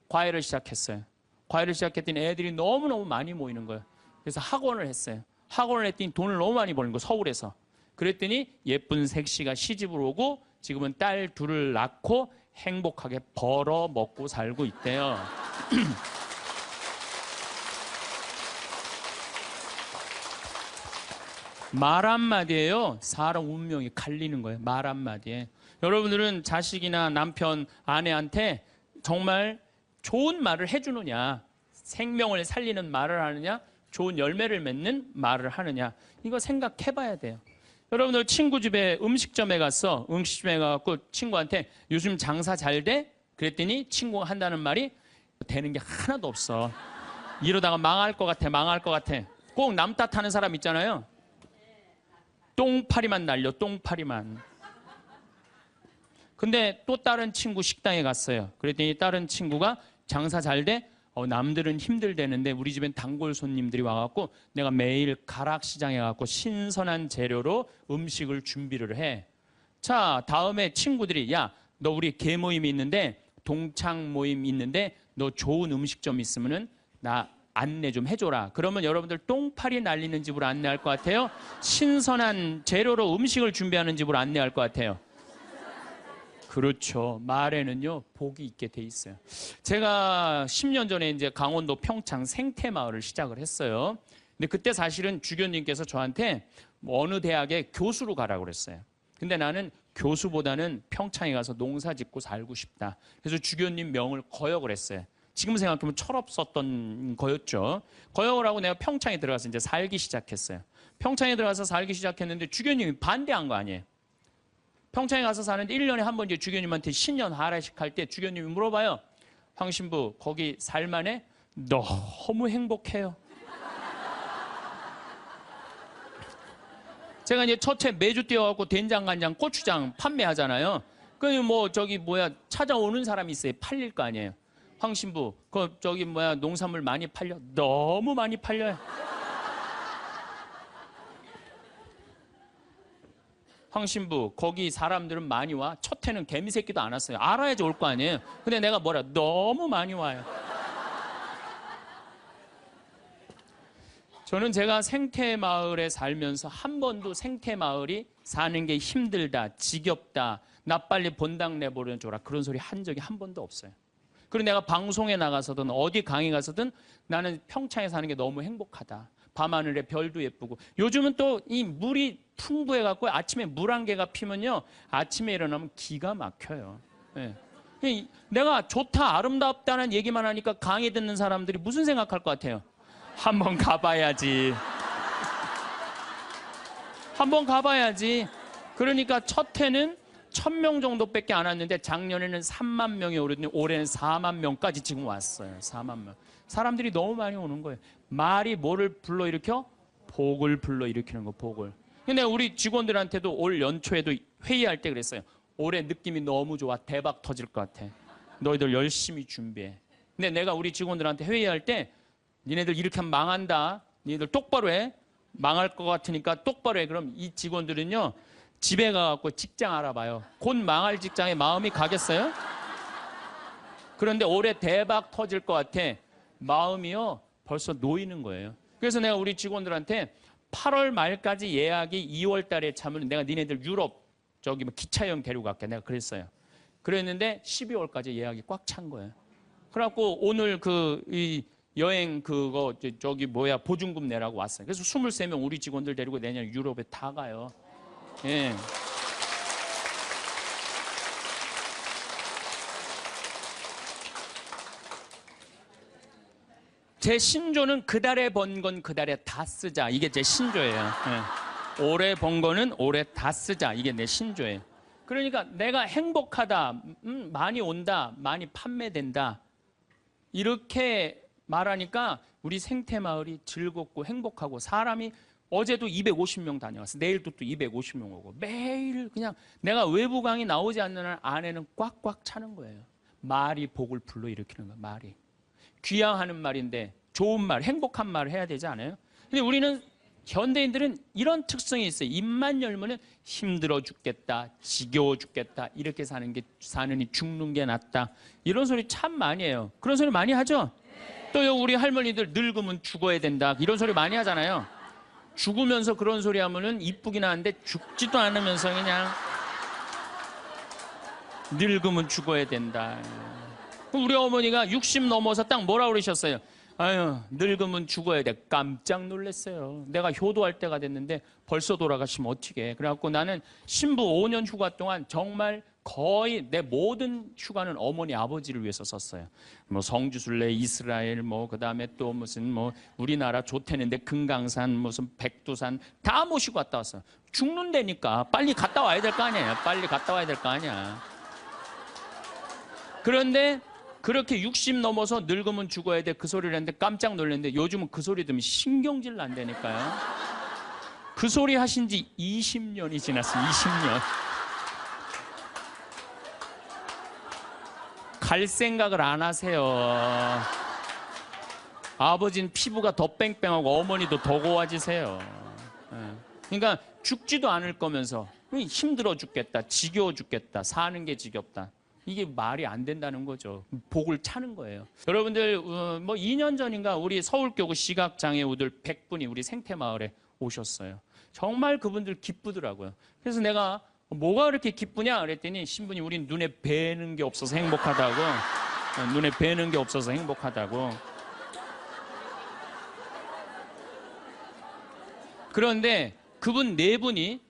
과외를 시작했어요. 과외를 시작했더니 애들이 너무너무 많이 모이는 거예요. 그래서 학원을 했어요. 학원을 했더니 돈을 너무 많이 버는 거예요, 서울에서. 그랬더니 예쁜 색시가 시집을 오고 지금은 딸 둘을 낳고 행복하게 벌어먹고 살고 있대요. 말 한마디에요. 사람 운명이 갈리는 거예요. 말 한마디에. 여러분들은 자식이나 남편, 아내한테 정말 좋은 말을 해주느냐, 생명을 살리는 말을 하느냐, 좋은 열매를 맺는 말을 하느냐, 이거 생각해봐야 돼요. 여러분들 친구 집에 음식점에 갔어. 음식점에 가서 친구한테 요즘 장사 잘 돼? 그랬더니 친구가 한다는 말이 되는 게 하나도 없어. 이러다가 망할 것 같아, 망할 것 같아. 꼭 남 탓하는 사람 있잖아요. 똥파리만 날려, 똥파리만. 근데 또 다른 친구 식당에 갔어요. 그랬더니 다른 친구가 장사 잘 돼? 남들은 힘들대는데 우리 집엔 단골 손님들이 와갖고 내가 매일 가락시장에 가갖고 신선한 재료로 음식을 준비를 해. 자, 다음에 친구들이 야, 너 우리 개 모임이 있는데 동창 모임 있는데 너 좋은 음식점 있으면은 나 안내 좀 해줘라. 그러면 여러분들 똥파리 날리는 집으로 안내할 것 같아요? 신선한 재료로 음식을 준비하는 집으로 안내할 것 같아요? 그렇죠. 말에는요, 복이 있게 돼 있어요. 제가 10년 전에 이제 강원도 평창 생태마을을 시작을 했어요. 근데 그때 사실은 주교님께서 저한테 어느 대학에 교수로 가라고 그랬어요. 근데 나는 교수보다는 평창에 가서 농사 짓고 살고 싶다. 그래서 주교님 명을 거역을 했어요. 지금 생각하면 철없었던 거였죠. 거역을 하고 내가 평창에 들어가서 이제 살기 시작했어요. 평창에 들어가서 살기 시작했는데 주교님이 반대한 거 아니에요. 평창에 가서 사는데 1년에 한 번 이제 주교님한테 신년 하례식 할 때 주교님이 물어봐요. 황 신부 거기 살만해? 너무 행복해요. 제가 이제 첫째 매주 뛰어갖고 된장, 간장, 고추장 판매하잖아요. 그 찾아오는 사람이 있어요. 팔릴 거 아니에요. 황 신부 농산물 많이 팔려? 너무 많이 팔려요. 황 신부 거기 사람들은 많이 와? 첫 해는 개미 새끼도 안 왔어요. 알아야지 올 거 아니에요. 근데 내가 너무 많이 와요. 저는 제가 생태마을에 살면서 한 번도 생태마을이 사는 게 힘들다, 지겹다, 나 빨리 본당 내보내줘라 그런 소리 한 적이 한 번도 없어요. 그리고 내가 방송에 나가서든 어디 강의 가서든 나는 평창에 사는 게 너무 행복하다. 밤하늘에 별도 예쁘고 요즘은 또 이 물이 풍부해갖고 아침에 물 한 개가 피면요 아침에 일어나면 기가 막혀요. 네. 내가 좋다 아름답다는 얘기만 하니까 강의 듣는 사람들이 무슨 생각할 것 같아요? 한번 가봐야지. 한번 가봐야지. 그러니까 첫 해는 1000명 정도밖에 안 왔는데 작년에는 3만 명이 오르더니 올해는 4만 명까지 지금 왔어요. 4만 명. 사람들이 너무 많이 오는 거예요. 말이 뭐를 불러일으켜? 복을 불러일으키는 거, 복을. 근데 우리 직원들한테도 올 연초에도 회의할 때 그랬어요. 올해 느낌이 너무 좋아. 대박 터질 것 같아. 너희들 열심히 준비해. 근데 내가 우리 직원들한테 회의할 때 니네들 이렇게 하면 망한다. 니네들 똑바로 해. 망할 것 같으니까 똑바로 해. 그럼 이 직원들은요. 집에 가갖고 직장 알아봐요. 곧 망할 직장에 마음이 가겠어요? 그런데 올해 대박 터질 것 같아. 마음이요. 벌써 놓이는 거예요. 그래서 내가 우리 직원들한테 8월 말까지 예약이 2월 달에 차면 내가 니네들 유럽 기차 여행 데려갈게. 내가 그랬어요. 그랬는데 12월까지 예약이 꽉 찬 거예요. 그래갖고 오늘 이 여행 보증금 내라고 왔어요. 그래서 23명 우리 직원들 데리고 내년 유럽에 다 가요. 예. 제 신조는 그달에 번 건 그달에 다 쓰자. 이게 제 신조예요. 예. 올해 번 거는 올해 다 쓰자. 이게 내 신조예요. 그러니까 내가 행복하다, 많이 온다, 많이 판매된다. 이렇게 말하니까 우리 생태마을이 즐겁고 행복하고 사람이 어제도 250명 다녀왔어. 내일도 또 250명 오고 매일 그냥 내가 외부 강의 나오지 않는 한 안에는 꽉꽉 차는 거예요. 말이 복을 불러일으키는 거야. 말이. 귀향하는 말인데 좋은 말, 행복한 말을 해야 되지 않아요? 근데 우리는 현대인들은 이런 특성이 있어요. 입만 열면은 힘들어 죽겠다, 지겨워 죽겠다, 이렇게 사느니 죽는 게 낫다. 이런 소리 참 많이 해요. 그런 소리 많이 하죠? 또 우리 할머니들 늙으면 죽어야 된다. 이런 소리 많이 하잖아요. 죽으면서 그런 소리 하면은 이쁘긴 한데 죽지도 않으면서 그냥 늙으면 죽어야 된다. 우리 어머니가 60 넘어서 딱 뭐라 그러셨어요? 아유, 늙으면 죽어야 돼. 깜짝 놀랐어요. 내가 효도할 때가 됐는데 벌써 돌아가시면 어떡해. 그래갖고 나는 신부 5년 휴가 동안 정말 거의 내 모든 휴가는 어머니 아버지를 위해서 썼어요. 성지순례, 이스라엘, 그다음에 또 무슨 우리나라 좋대는데 금강산, 무슨 백두산 다 모시고 갔다 왔어요. 죽는다니까 빨리 갔다 와야 될 거 아니에요. 빨리 갔다 와야 될 거 아니야. 그런데 그렇게 60 넘어서 늙으면 죽어야 돼 그 소리를 했는데 깜짝 놀랐는데 요즘은 그 소리 들으면 신경질 난다니까요. 그 소리 하신 지 20년이 지났어요. 20년. 갈 생각을 안 하세요. 아버지는 피부가 더 뺑뺑하고 어머니도 더 고와지세요. 그러니까 죽지도 않을 거면서 힘들어 죽겠다, 지겨워 죽겠다, 사는 게 지겹다. 이게 말이 안 된다는 거죠. 복을 차는 거예요. 여러분들 뭐 2년 전인가 우리 서울교구 시각장애우들 100분이 우리 생태마을에 오셨어요. 정말 그분들 기쁘더라고요. 그래서 내가 뭐가 그렇게 기쁘냐 그랬더니 신분이 우린 눈에 뵈는 게 없어서 행복하다고. 눈에 뵈는 게 없어서 행복하다고. 그런데 그분 네 분이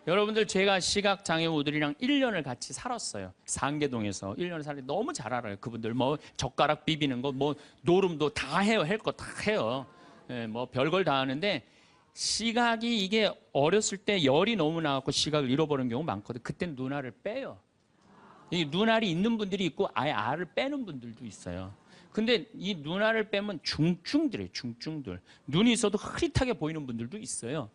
여러분들 제가 시각장애우들이랑 1년을 같이 살았어요. 상계동에서 1년을 살았는데 너무 잘 알아요. 그분들 뭐 젓가락 비비는 거 뭐 노름도 다 해요. 할 거 다 해요. 뭐 별걸 다 하는데 시각이 이게 어렸을 때 열이 너무 나갖고 시각을 잃어버리는 경우 많거든. 그땐 눈알을 빼요. 이 눈알이 있는 분들이 있고 아예 알을 빼는 분들도 있어요. 근데 이 눈알을 빼면 중증들이에요. 중증들. 눈이 있어도 흐릿하게 보이는 분들도 있어요.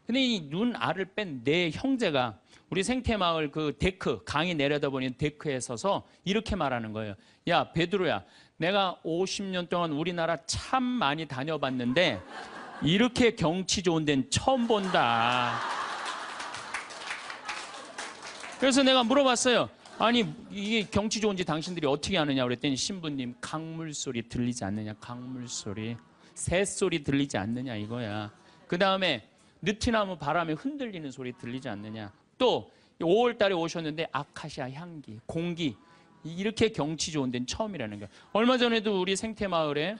근데 이 눈알을 뺀 내 형제가 우리 생태마을 그 데크, 강이 내려다보는 데크에 서서 이렇게 말하는 거예요. 야, 베드로야, 내가 50년 동안 우리나라 참 많이 다녀봤는데 이렇게 경치 좋은 데는 처음 본다. 그래서 내가 물어봤어요. 아니, 이게 경치 좋은지 당신들이 어떻게 아느냐 그랬더니 신부님, 강물 소리 들리지 않느냐, 강물 소리. 새소리 들리지 않느냐 이거야. 그 다음에 느티나무 바람에 흔들리는 소리 들리지 않느냐. 또 5월 달에 오셨는데 아카시아 향기, 공기, 이렇게 경치 좋은 데는 처음이라는 거야. 얼마 전에도 우리 생태마을에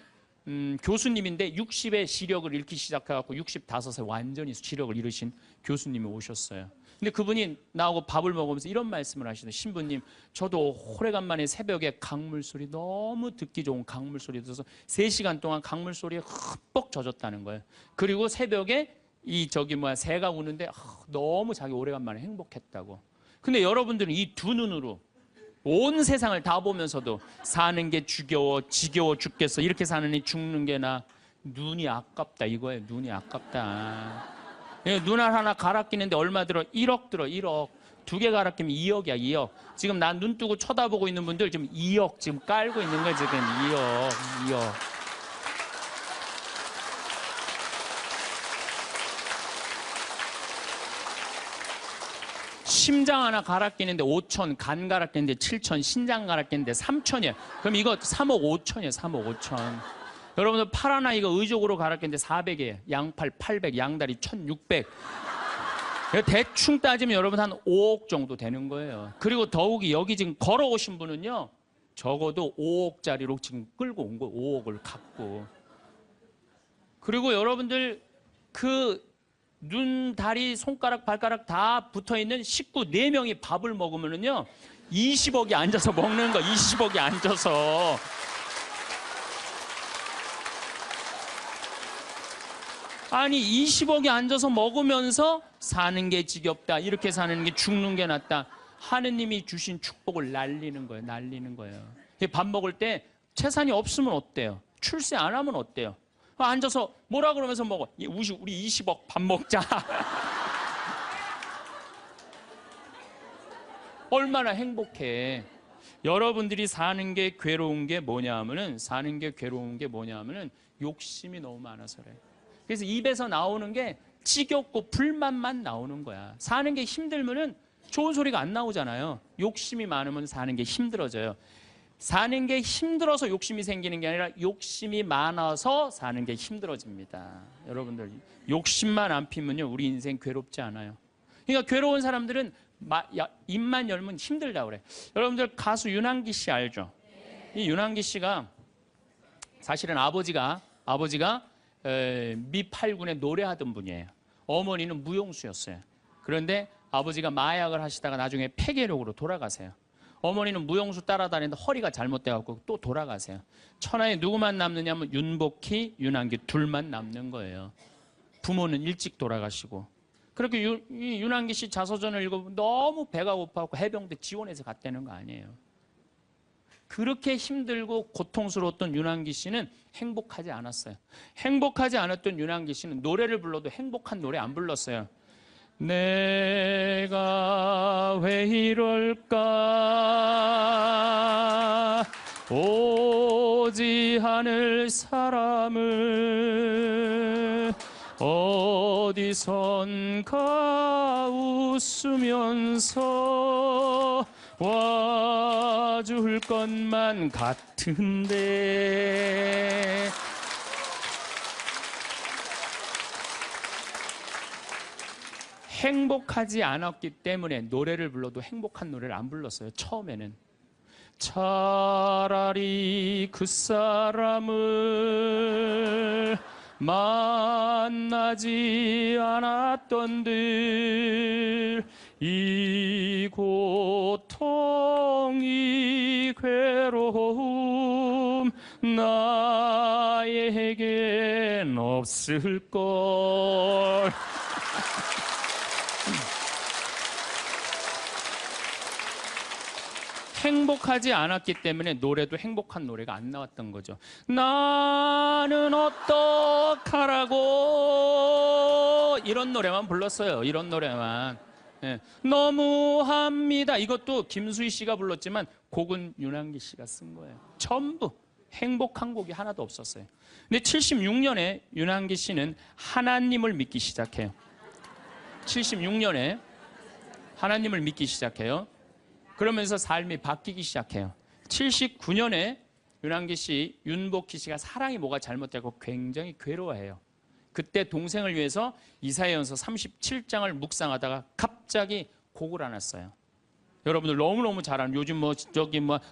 교수님인데 60에 시력을 잃기 시작해갖고 65세 완전히 시력을 잃으신 교수님이 오셨어요. 근데 그분이 나하고 밥을 먹으면서 이런 말씀을 하시더라고요. 신부님, 저도 오래간만에 새벽에 강물 소리, 너무 듣기 좋은 강물 소리 들어서 3시간 동안 강물 소리에 흠뻑 젖었다는 거예요. 그리고 새벽에 새가 우는데 너무 자기 오래간만에 행복했다고. 근데 여러분들은 이 두 눈으로 온 세상을 다 보면서도 사는 게 지겨워 죽겠어. 이렇게 사느니 죽는 게 나. 눈이 아깝다 이거예요. 눈이 아깝다. 눈알 하나 갈아 끼는데 얼마 들어? 1억 들어. 1억. 2개 갈아 끼면 2억이야. 2억. 지금 난 눈 뜨고 쳐다보고 있는 분들 지금 2억 지금 깔고 있는 거야. 지금 2억. 심장 하나 갈아 끼는데 5천, 간 갈아 끼는데 7천, 신장 갈아 끼는데 3천이에요. 그럼 이거 3억 5천이에요. 3억 5천. 여러분들 팔 하나 이거 의족으로 갈아 끼는데 400이에요. 양팔 800, 양다리 1600. 대충 따지면 여러분 한 5억 정도 되는 거예요. 그리고 더욱이 여기 지금 걸어오신 분은요, 적어도 5억짜리로 지금 끌고 온 거예요. 5억을 갖고. 그리고 여러분들 눈, 다리, 손가락, 발가락 다 붙어있는 식구 4명이 밥을 먹으면은요, 20억이 앉아서 먹는 거, 20억이 앉아서. 아니, 20억이 앉아서 먹으면서 사는 게 지겹다, 이렇게 사는 게 죽는 게 낫다. 하느님이 주신 축복을 날리는 거예요, 날리는 거예요. 밥 먹을 때 재산이 없으면 어때요? 출세 안 하면 어때요? 앉아서 뭐라 그러면서 먹어. 우리 20억 밥 먹자. 얼마나 행복해. 여러분들이 사는 게 괴로운 게 뭐냐 하면은, 욕심이 너무 많아서 그래. 그래서 입에서 나오는 게 지겹고 불만만 나오는 거야. 사는 게 힘들면은 좋은 소리가 안 나오잖아요. 욕심이 많으면 사는 게 힘들어져요. 사는 게 힘들어서 욕심이 생기는 게 아니라 욕심이 많아서 사는 게 힘들어집니다. 여러분들 욕심만 안 피면요, 우리 인생 괴롭지 않아요. 그러니까 괴로운 사람들은 입만 열면 힘들다 그래. 여러분들 가수 윤한기 씨 알죠? 이 윤한기 씨가 사실은 아버지가 미 8군에 노래하던 분이에요. 어머니는 무용수였어요. 그런데 아버지가 마약을 하시다가 나중에 폐결핵으로 돌아가세요. 어머니는 무용수 따라다니는데 허리가 잘못돼갖고 또 돌아가세요. 천하에 누구만 남느냐면 윤복희, 윤한기 둘만 남는 거예요. 부모는 일찍 돌아가시고. 그렇게 윤한기 씨 자서전을 읽어보면 너무 배가 고파갖고 해병대 지원해서 갔다는 거 아니에요. 그렇게 힘들고 고통스러웠던 윤한기 씨는 행복하지 않았어요. 행복하지 않았던 윤한기 씨는 노래를 불러도 행복한 노래 안 불렀어요. 내가 왜 이럴까 오지 않을 사람을 어디선가 웃으면서 와줄 것만 같은데 행복하지 않았기 때문에 노래를 불러도 행복한 노래를 안 불렀어요. 처음에는 차라리 그 사람을 만나지 않았던들 이 고통 이 괴로움 나에겐 없을걸. 행복하지 않았기 때문에 노래도 행복한 노래가 안 나왔던 거죠. 나는 어떡하라고 이런 노래만 불렀어요. 이런 노래만. 예. 너무합니다. 이것도 김수희 씨가 불렀지만 곡은 윤한기 씨가 쓴 거예요. 전부 행복한 곡이 하나도 없었어요. 근데 76년에 윤한기 씨는 하나님을 믿기 시작해요. 76년에 하나님을 믿기 시작해요. 그러면서 삶이 바뀌기 시작해요. 79년에 윤한기 씨, 윤복희 씨가 사랑이 뭐가 잘못되고 굉장히 괴로워해요. 그때 동생을 위해서 이사야전서 37장을 묵상하다가 갑자기 곡을 하나 써요. 여러분들 너무너무 잘 아는 요즘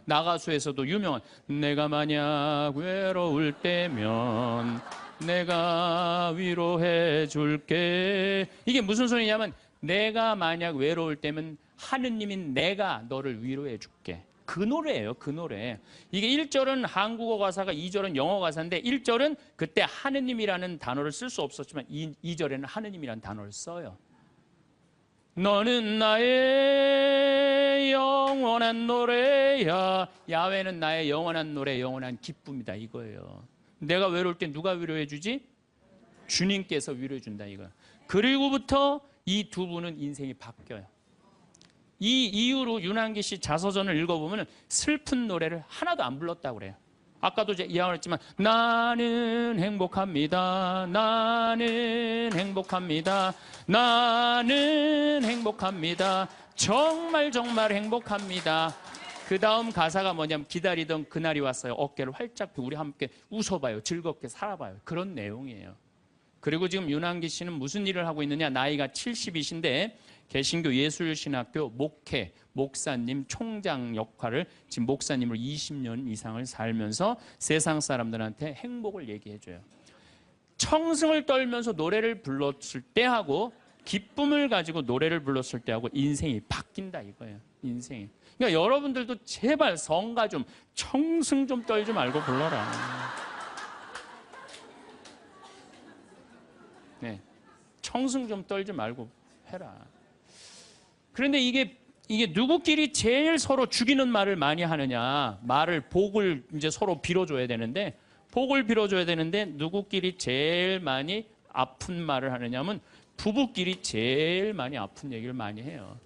나가수에서도 유명한 내가 만약 외로울 때면 내가 위로해 줄게. 이게 무슨 소리냐면 내가 만약 외로울 때면 하느님인 내가 너를 위로해 줄게. 그 노래예요. 그 노래. 이게 1절은 한국어 가사가 2절은 영어 가사인데 1절은 그때 하느님이라는 단어를 쓸 수 없었지만 2절에는 하느님이라는 단어를 써요. 너는 나의 영원한 노래야. 야훼는 나의 영원한 노래, 영원한 기쁨이다 이거예요. 내가 외로울 때 누가 위로해 주지? 주님께서 위로해 준다 이거예요. 그리고부터 이 두 분은 인생이 바뀌어요. 이 이후로 윤한기 씨 자서전을 읽어보면 슬픈 노래를 하나도 안 불렀다고 그래요. 아까도 이야기했지만 나는 행복합니다. 나는 행복합니다. 나는 행복합니다. 정말 정말 행복합니다. 그 다음 가사가 뭐냐면 기다리던 그날이 왔어요. 어깨를 활짝 펴고 우리 함께 웃어봐요. 즐겁게 살아봐요. 그런 내용이에요. 그리고 지금 윤한기 씨는 무슨 일을 하고 있느냐. 나이가 70이신데 개신교 예술신학교 목회, 목사님, 총장 역할을 지금 목사님으로 20년 이상을 살면서 세상 사람들한테 행복을 얘기해줘요. 청승을 떨면서 노래를 불렀을 때하고 기쁨을 가지고 노래를 불렀을 때하고 인생이 바뀐다 이거예요. 인생이. 그러니까 여러분들도 제발 성가 좀 청승 좀 떨지 말고 불러라. 네, 청승 좀 떨지 말고 해라. 그런데 이게 누구끼리 제일 서로 죽이는 말을 많이 하느냐. 복을 이제 서로 빌어줘야 되는데, 복을 빌어줘야 되는데, 누구끼리 제일 많이 아픈 말을 하느냐면, 부부끼리 제일 많이 아픈 얘기를 많이 해요.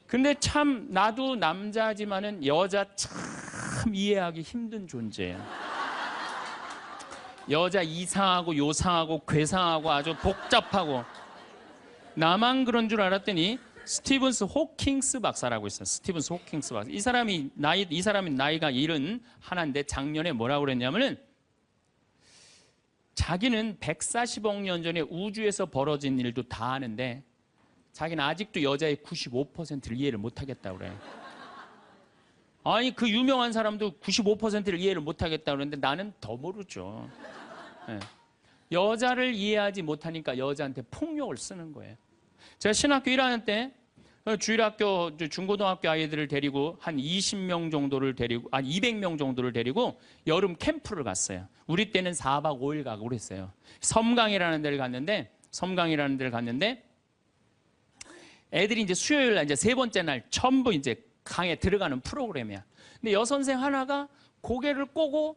근데 참, 나도 남자지만은 여자 참 이해하기 힘든 존재예요. 여자 이상하고 요상하고 괴상하고 아주 복잡하고, 나만 그런 줄 알았더니 스티븐스 호킹스 박사라고 있어요. 스티븐스 호킹스 박사. 이 사람이 나이가 71인데 작년에 뭐라고 그랬냐면은 자기는 140억 년 전에 우주에서 벌어진 일도 다 아는데 자기는 아직도 여자의 95%를 이해를 못 하겠다고 그래요. 아니 그 유명한 사람도 95%를 이해를 못 하겠다고 그러는데 나는 더 모르죠. 네. 여자를 이해하지 못하니까 여자한테 폭력을 쓰는 거예요. 제가 신학교 1학년 때 주일학교 중고등학교 아이들을 데리고 한 20명 정도를 데리고 200명 정도를 데리고 여름 캠프를 갔어요. 우리 때는 4박 5일 가고 그랬어요. 섬강이라는 데를 갔는데 애들이 이제 수요일 날 이제 세 번째 날 전부 이제 강에 들어가는 프로그램이야. 근데 여선생 하나가 고개를 꼬고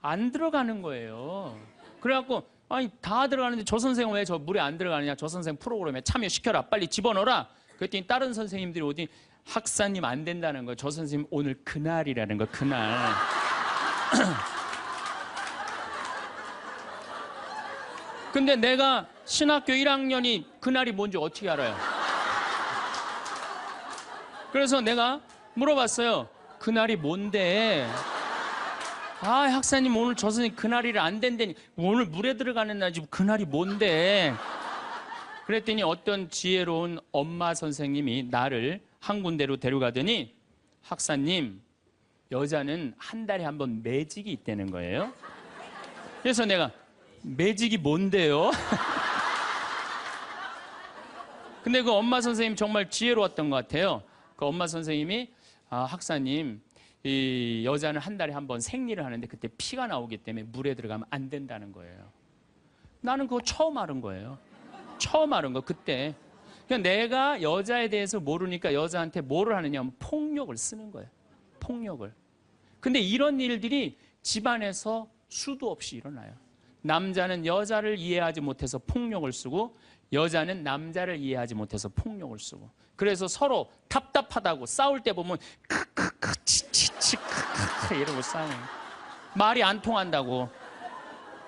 안 들어가는 거예요. 그래갖고 아니 다 들어가는데 저 선생은 왜 저 물에 안 들어가느냐. 저 선생 프로그램에 참여시켜라. 빨리 집어넣어라. 그랬더니 다른 선생님들이 어디 학사님 안 된다는 거예요. 저 선생님 오늘 그날이라는 거. 그날. 근데 내가 신학교 1학년이 그날이 뭔지 어떻게 알아요? 그래서 내가 물어봤어요. 그날이 뭔데? 아, 학사님 오늘 저 선생님 그날이 안 된다니. 오늘 물에 들어가는 날이지 그날이 뭔데? 그랬더니 어떤 지혜로운 엄마 선생님이 나를 한 군데로 데려가더니 학사님, 여자는 한 달에 한 번 매직이 있다는 거예요. 그래서 내가 매직이 뭔데요? 근데 그 엄마 선생님 정말 지혜로웠던 것 같아요. 그 엄마 선생님이 학사님, 이 여자는 한 달에 한 번 생리를 하는데 그때 피가 나오기 때문에 물에 들어가면 안 된다는 거예요. 나는 그거 처음 알은 거예요. 처음 알은 거 그때. 그냥 내가 여자에 대해서 모르니까 여자한테 뭐를 하느냐 하면 폭력을 쓰는 거예요. 폭력을. 근데 이런 일들이 집안에서 수도 없이 일어나요. 남자는 여자를 이해하지 못해서 폭력을 쓰고 여자는 남자를 이해하지 못해서 폭력을 쓰고 그래서 서로 답답하다고 싸울 때 보면 크크크 치치치 크크크 이러고 싸워요. 말이 안 통한다고.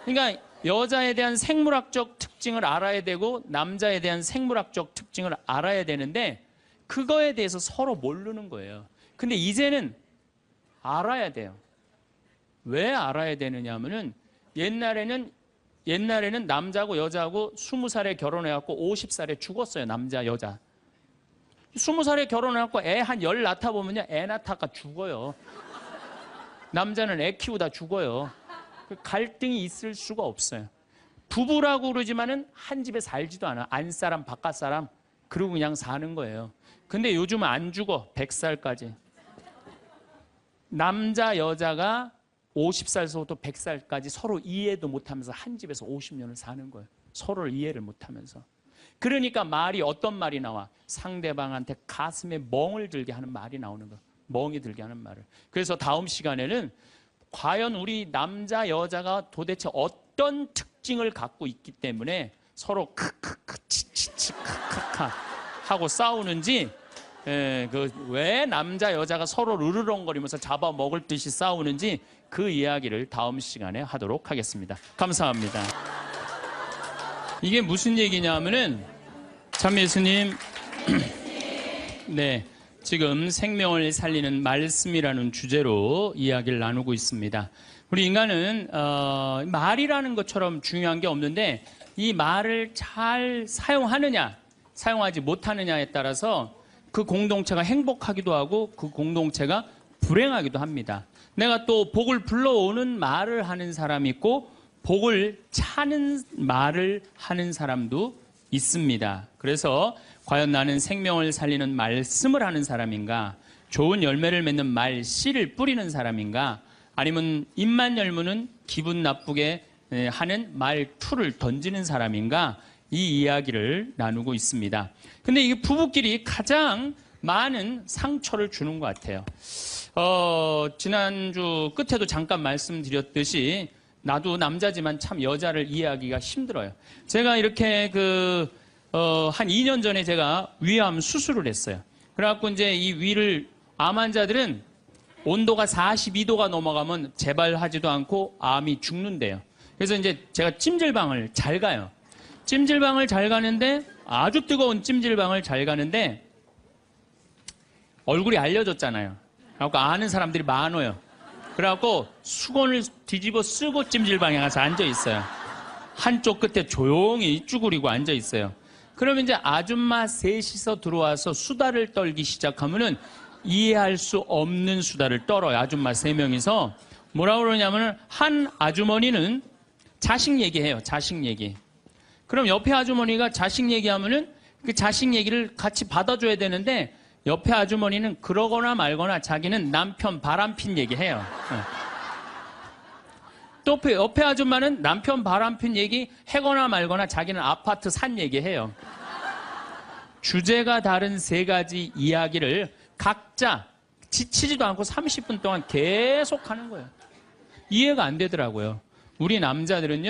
그러니까 여자에 대한 생물학적 특징을 알아야 되고 남자에 대한 생물학적 특징을 알아야 되는데 그거에 대해서 서로 모르는 거예요. 근데 이제는 알아야 돼요. 왜 알아야 되느냐 하면은 옛날에는 남자하고 여자하고 20살에 결혼해갖고 50살에 죽었어요. 남자, 여자. 20살에 결혼해갖고 애 한 10 낳다 보면요. 애 낳다가 죽어요. 남자는 애 키우다 죽어요. 갈등이 있을 수가 없어요. 부부라고 그러지만은 한 집에 살지도 않아. 안사람, 바깥사람. 그러고 그냥 사는 거예요. 근데 요즘은 안 죽어. 100살까지. 남자, 여자가 50살서부터 100살까지 서로 이해도 못하면서 한 집에서 50년을 사는 거예요. 서로를 이해를 못하면서. 그러니까 말이 어떤 말이 나와? 상대방한테 가슴에 멍을 들게 하는 말이 나오는 거예요. 멍이 들게 하는 말을. 그래서 다음 시간에는 과연 우리 남자, 여자가 도대체 어떤 특징을 갖고 있기 때문에 서로 크크크 치치치 크크카 하고 싸우는지 왜 남자, 여자가 서로 으르렁거리면서 잡아먹을 듯이 싸우는지 그 이야기를 다음 시간에 하도록 하겠습니다. 감사합니다. 이게 무슨 얘기냐 하면은 참 예수님 네, 지금 생명을 살리는 말씀이라는 주제로 이야기를 나누고 있습니다. 우리 인간은 말이라는 것처럼 중요한 게 없는데 이 말을 잘 사용하느냐 사용하지 못하느냐에 따라서 그 공동체가 행복하기도 하고 그 공동체가 불행하기도 합니다. 내가 또 복을 불러오는 말을 하는 사람이 있고 복을 차는 말을 하는 사람도 있습니다. 그래서 과연 나는 생명을 살리는 말씀을 하는 사람인가? 좋은 열매를 맺는 말 씨를 뿌리는 사람인가? 아니면 입만 열무는 기분 나쁘게 하는 말투를 던지는 사람인가? 이 이야기를 나누고 있습니다. 근데 이게 부부끼리 가장 많은 상처를 주는 것 같아요. 지난주 끝에도 잠깐 말씀드렸듯이 나도 남자지만 참 여자를 이해하기가 힘들어요. 제가 이렇게 한 2년 전에 제가 위암 수술을 했어요. 그래갖고 이제 이 위를 암 환자들은 온도가 42도가 넘어가면 재발하지도 않고 암이 죽는데요. 그래서 이제 제가 찜질방을 잘 가요. 찜질방을 잘 가는데 아주 뜨거운 찜질방을 잘 가는데 얼굴이 알려졌잖아요. 그래갖고 아는 사람들이 많아요. 그래갖고 수건을 뒤집어 쓰고 찜질방에 가서 앉아 있어요. 한쪽 끝에 조용히 쭈그리고 앉아 있어요. 그러면 이제 아줌마 셋이서 들어와서 수다를 떨기 시작하면은 이해할 수 없는 수다를 떨어요. 아줌마 3명이서. 뭐라고 그러냐면은 한 아주머니는 자식 얘기해요. 자식 얘기. 그럼 옆에 아주머니가 자식 얘기하면은 그 자식 얘기를 같이 받아줘야 되는데 옆에 아주머니는 그러거나 말거나 자기는 남편 바람핀 얘기해요. 또 옆에 아줌마는 남편 바람핀 얘기 해거나 말거나 자기는 아파트 산 얘기해요. 주제가 다른 3가지 이야기를 각자 지치지도 않고 30분 동안 계속 하는 거예요. 이해가 안 되더라고요. 우리 남자들은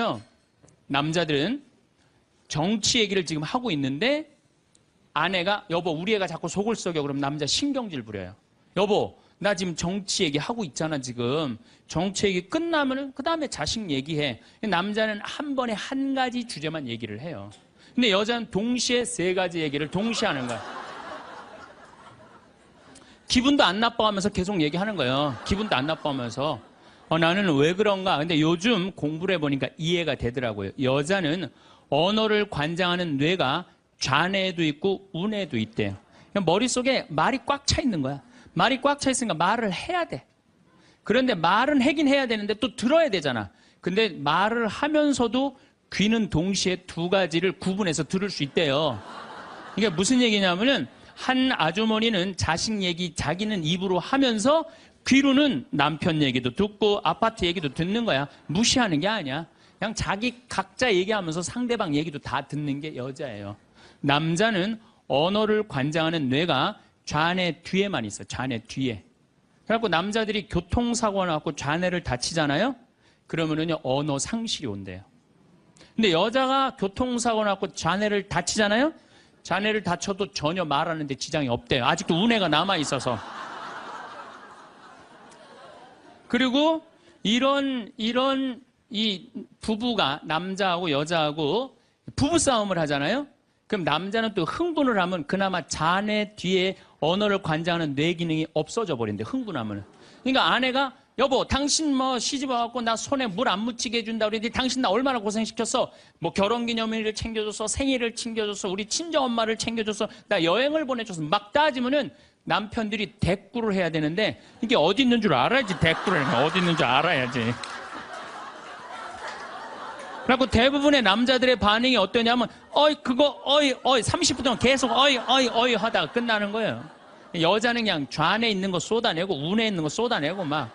정치 얘기를 지금 하고 있는데 아내가 여보 우리 애가 자꾸 속을 썩여 그러면 남자 신경질 부려요. 여보 나 지금 정치 얘기하고 있잖아 지금. 정치 얘기 끝나면은 그 다음에 자식 얘기해. 남자는 한 번에 한 가지 주제만 얘기를 해요. 근데 여자는 동시에 3가지 얘기를 동시에 하는 거야. 기분도 안 나빠하면서 계속 얘기하는 거예요. 기분도 안 나빠하면서. 나는 왜 그런가? 근데 요즘 공부를 해보니까 이해가 되더라고요. 여자는 언어를 관장하는 뇌가 좌뇌에도 있고 우뇌에도 있대요. 머릿속에 말이 꽉 차 있는 거야. 말이 꽉 차 있으니까 말을 해야 돼. 그런데 말은 하긴 해야 되는데 또 들어야 되잖아. 근데 말을 하면서도 귀는 동시에 2가지를 구분해서 들을 수 있대요. 이게 무슨 얘기냐면은 한 아주머니는 자식 얘기 자기는 입으로 하면서 귀로는 남편 얘기도 듣고 아파트 얘기도 듣는 거야. 무시하는 게 아니야. 그냥 자기 각자 얘기하면서 상대방 얘기도 다 듣는 게 여자예요. 남자는 언어를 관장하는 뇌가 좌뇌 뒤에만 있어요. 좌뇌 뒤에. 그래갖고 남자들이 교통사고가 나갖고 좌뇌를 다치잖아요. 그러면은요 언어 상실이 온대요. 근데 여자가 교통사고 나갖고 좌뇌를 다치잖아요. 좌뇌를 다쳐도 전혀 말하는데 지장이 없대요. 아직도 우뇌가 남아 있어서. 그리고 이런 이 부부가 남자하고 여자하고 부부싸움을 하잖아요. 그럼 남자는 또 흥분을 하면 그나마 좌뇌 뒤에 언어를 관장하는 뇌 기능이 없어져 버린대. 흥분하면. 그러니까 아내가 여보 당신 뭐 시집 와갖고 나 손에 물 안 묻히게 해준다 그랬더니 당신 나 얼마나 고생시켰어. 뭐 결혼기념일을 챙겨줬어. 생일을 챙겨줬어. 우리 친정엄마를 챙겨줬어. 나 여행을 보내줬어. 막 따지면은 남편들이 대꾸를 해야 되는데 이게 어디 있는 줄 알아야지. 대꾸를 어디 있는 줄 알아야지. 그래갖고 대부분의 남자들의 반응이 어떠냐면 그거 30분 동안 계속 하다가 끝나는 거예요. 여자는 그냥 좌뇌에 있는 거 쏟아내고 우뇌에 있는 거 쏟아내고 막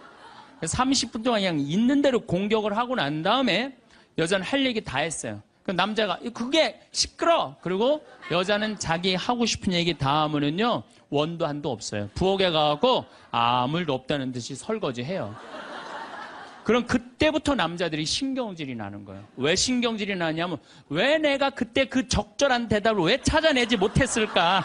30분 동안 그냥 있는 대로 공격을 하고 난 다음에 여자는 할 얘기 다 했어요. 그 남자가 그게 시끄러. 그리고 여자는 자기 하고 싶은 얘기 다 하면은요 원도 한도 없어요. 부엌에 가갖고 아무 일도 없다는 듯이 설거지해요. 그럼 그때부터 남자들이 신경질이 나는 거예요. 왜 신경질이 나냐면 왜 내가 그때 그 적절한 대답을 왜 찾아내지 못했을까?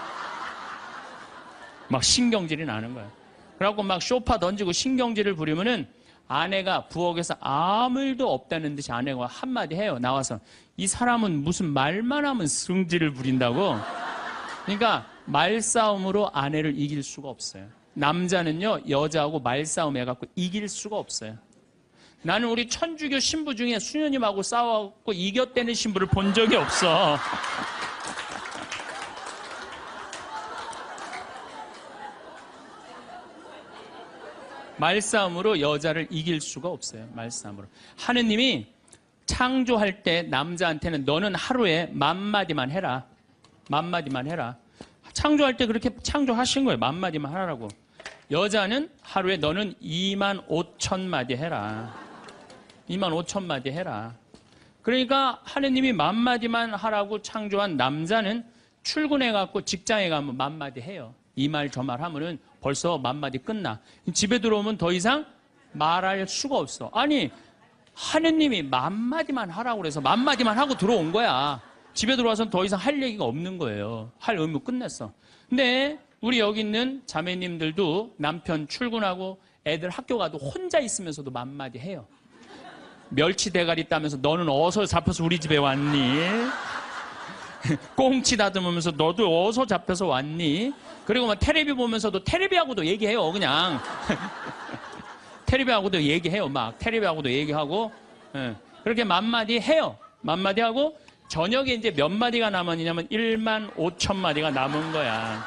막 신경질이 나는 거예요. 그래갖고 막 쇼파 던지고 신경질을 부리면은 아내가 부엌에서 아무 일도 없다는 듯이 아내가 한마디 해요. 나와서 이 사람은 무슨 말만 하면 승질을 부린다고. 그러니까 말싸움으로 아내를 이길 수가 없어요. 남자는요 여자하고 말싸움 해갖고 이길 수가 없어요. 나는 우리 천주교 신부 중에 수녀님하고 싸워갖고 이겼다는 신부를 본 적이 없어. 말싸움으로 여자를 이길 수가 없어요. 말싸움으로. 하느님이 창조할 때 남자한테는 너는 하루에 10,000마디만 해라. 10,000마디만 해라. 창조할 때 그렇게 창조하신 거예요. 10,000마디만 하라고. 여자는 하루에 너는 25,000마디 해라. 25,000마디 해라. 그러니까 하느님이 10,000마디만 하라고 창조한 남자는 출근해갖고 직장에 가면 10,000마디 해요. 이 말 저 말 하면은 벌써 10,000마디 끝나. 집에 들어오면 더 이상 말할 수가 없어. 아니 하느님이 10,000마디만 하라고 그래서 10,000마디만 하고 들어온 거야. 집에 들어와서는 더 이상 할 얘기가 없는 거예요. 할 의무 끝냈어. 근데 우리 여기 있는 자매님들도 남편 출근하고 애들 학교 가도 혼자 있으면서도 10,000마디 해요. 멸치 대가리 따면서 너는 어디서 잡혀서 우리 집에 왔니? 꽁치 다듬으면서 너도 어디서 잡혀서 왔니? 그리고 막 테레비 보면서도 테레비하고도 얘기해요. 그냥 테레비하고도 얘기해요. 막 테레비하고도 얘기하고 그렇게 10,000마디 해요. 10,000마디 하고 저녁에 이제 몇 마디가 남았냐면 15,000마디가 남은 거야.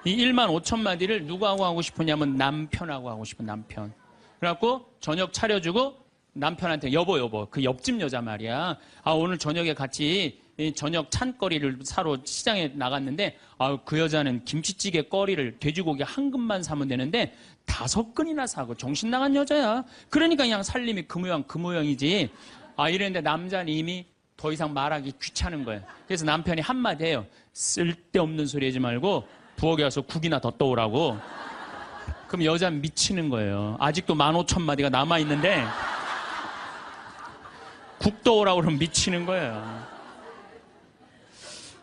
이 15,000마디를 누구하고 하고 싶으냐면 남편하고 하고 싶은 남편. 그래갖고 저녁 차려주고 남편한테 여보 그 옆집 여자 말이야. 오늘 저녁에 같이 저녁 찬거리를 사러 시장에 나갔는데 그 여자는 김치찌개 거리를 돼지고기 한 근만 사면 되는데 5근이나 사고 정신 나간 여자야. 그러니까 그냥 살림이 그 모양이지. 이랬는데 남자는 이미 더 이상 말하기 귀찮은 거예요. 그래서 남편이 한마디 해요. 쓸데없는 소리 하지 말고 부엌에 가서 국이나 더 떠오라고. 그럼 여자는 미치는 거예요. 아직도 15,000마디가 남아있는데 국 떠오라고 그러면 미치는 거예요.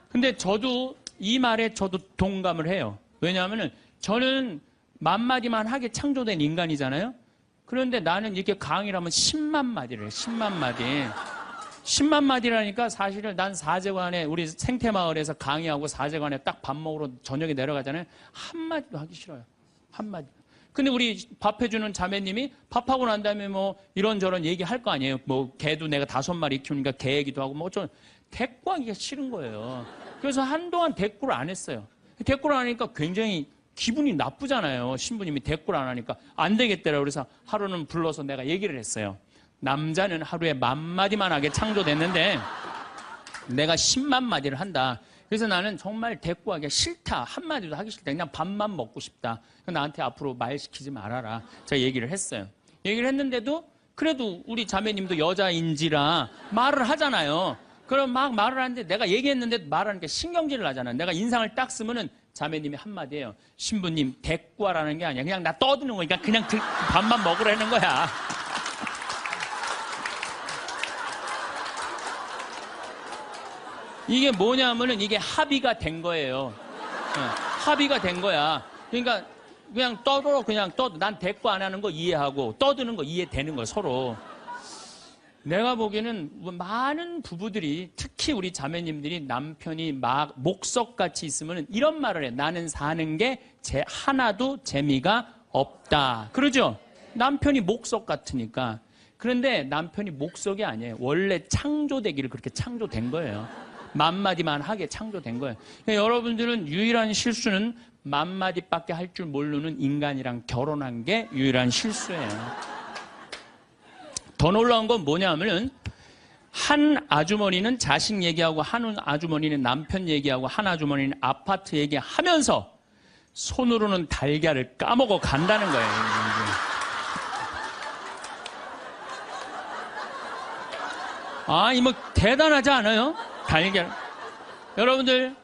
근데 저도 이 말에 저도 동감을 해요. 왜냐하면 저는 10,000마디만 하게 창조된 인간이잖아요. 그런데 나는 이렇게 강의를 하면 10만 마디를 해요. 10만 마디. 10만 마디라니까 사실은 난 사제관에 우리 생태마을에서 강의하고 사제관에 딱 밥 먹으러 저녁에 내려가잖아요. 한마디도 하기 싫어요. 한마디. 근데 우리 밥 해주는 자매님이 밥하고 난 다음에 뭐 이런저런 얘기할 거 아니에요. 뭐 개도 내가 5마리 키우니까 개 얘기도 하고 뭐 어쩌면 대꾸하기가 싫은 거예요. 그래서 한동안 대꾸를 안 했어요. 대꾸를 안 하니까 굉장히 기분이 나쁘잖아요. 신부님이 대꾸를 안 하니까 안 되겠더라고요. 그래서 하루는 불러서 내가 얘기를 했어요. 남자는 하루에 10,000마디만 하게 창조됐는데 내가 10만 마디를 한다. 그래서 나는 정말 대꾸하기가 싫다. 한마디도 하기 싫다. 그냥 밥만 먹고 싶다. 나한테 앞으로 말 시키지 말아라. 제가 얘기를 했어요. 얘기를 했는데도 그래도 우리 자매님도 여자인지라 말을 하잖아요. 그럼 막 말을 하는데 내가 얘기했는데 말하니까 신경질을 나잖아요. 내가 인상을 딱 쓰면은 자매님이 한마디예요. 신부님 대꾸하라는 게 아니야. 그냥 나 떠드는 거니까 그냥 밥만 먹으라는 거야. 이게 뭐냐면은 이게 합의가 된 거예요. 합의가 된 거야. 그러니까 그냥 떠들어 그냥 떠. 난 대꾸 안 하는 거 이해하고 떠드는 거 이해되는 거 서로. 내가 보기에는 많은 부부들이 특히 우리 자매님들이 남편이 막 목석같이 있으면 이런 말을 해. 나는 사는 게 하나도 재미가 없다. 그러죠? 남편이 목석 같으니까. 그런데 남편이 목석이 아니에요. 원래 창조되기를 그렇게 창조된 거예요. 10,000마디만 하게 창조된 거예요. 그러니까 여러분들은 유일한 실수는 10,000마디밖에 할 줄 모르는 인간이랑 결혼한 게 유일한 실수예요. 더 놀라운 건 뭐냐면은 한 아주머니는 자식 얘기하고 한 아주머니는 남편 얘기하고 한 아주머니는 아파트 얘기하면서 손으로는 달걀을 까먹어 간다는 거예요. 아, 이 뭐 대단하지 않아요? 달걀. 여러분들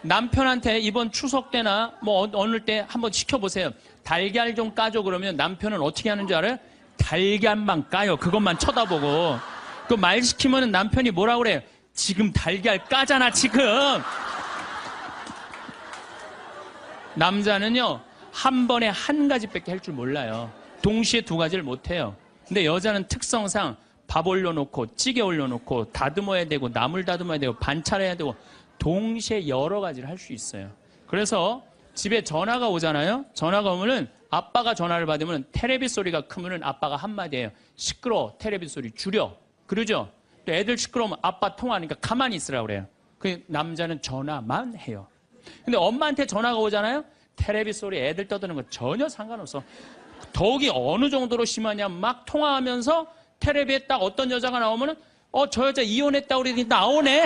남편한테 이번 추석 때나 뭐 어느 때 한번 시켜보세요. 달걀 좀 까줘 그러면 남편은 어떻게 하는 줄 알아요? 달걀만 까요. 그것만 쳐다보고. 그 말 시키면 남편이 뭐라 그래요? 지금 달걀 까잖아 지금. 남자는요 한 번에 한 가지밖에 할 줄 몰라요. 동시에 두 가지를 못해요. 근데 여자는 특성상 밥 올려놓고 찌개 올려놓고 다듬어야 되고 나물 다듬어야 되고 반찬해야 되고 동시에 여러 가지를 할 수 있어요. 그래서 집에 전화가 오잖아요. 전화가 오면은 아빠가 전화를 받으면 테레비 소리가 크면은 아빠가 한마디예요. 시끄러워. 테레비 소리 줄여. 그러죠? 또 애들 시끄러우면 아빠 통화하니까 가만히 있으라고 그래요. 그 남자는 전화만 해요. 근데 엄마한테 전화가 오잖아요. 테레비 소리 애들 떠드는 거 전혀 상관없어. 더욱이 어느 정도로 심하냐면 막 통화하면서 텔레비에 딱 어떤 여자가 나오면은 저 여자 이혼했다고 그러더니 나오네.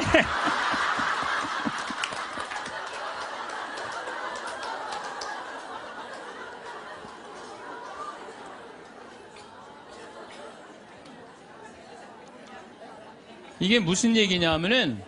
이게 무슨 얘기냐면은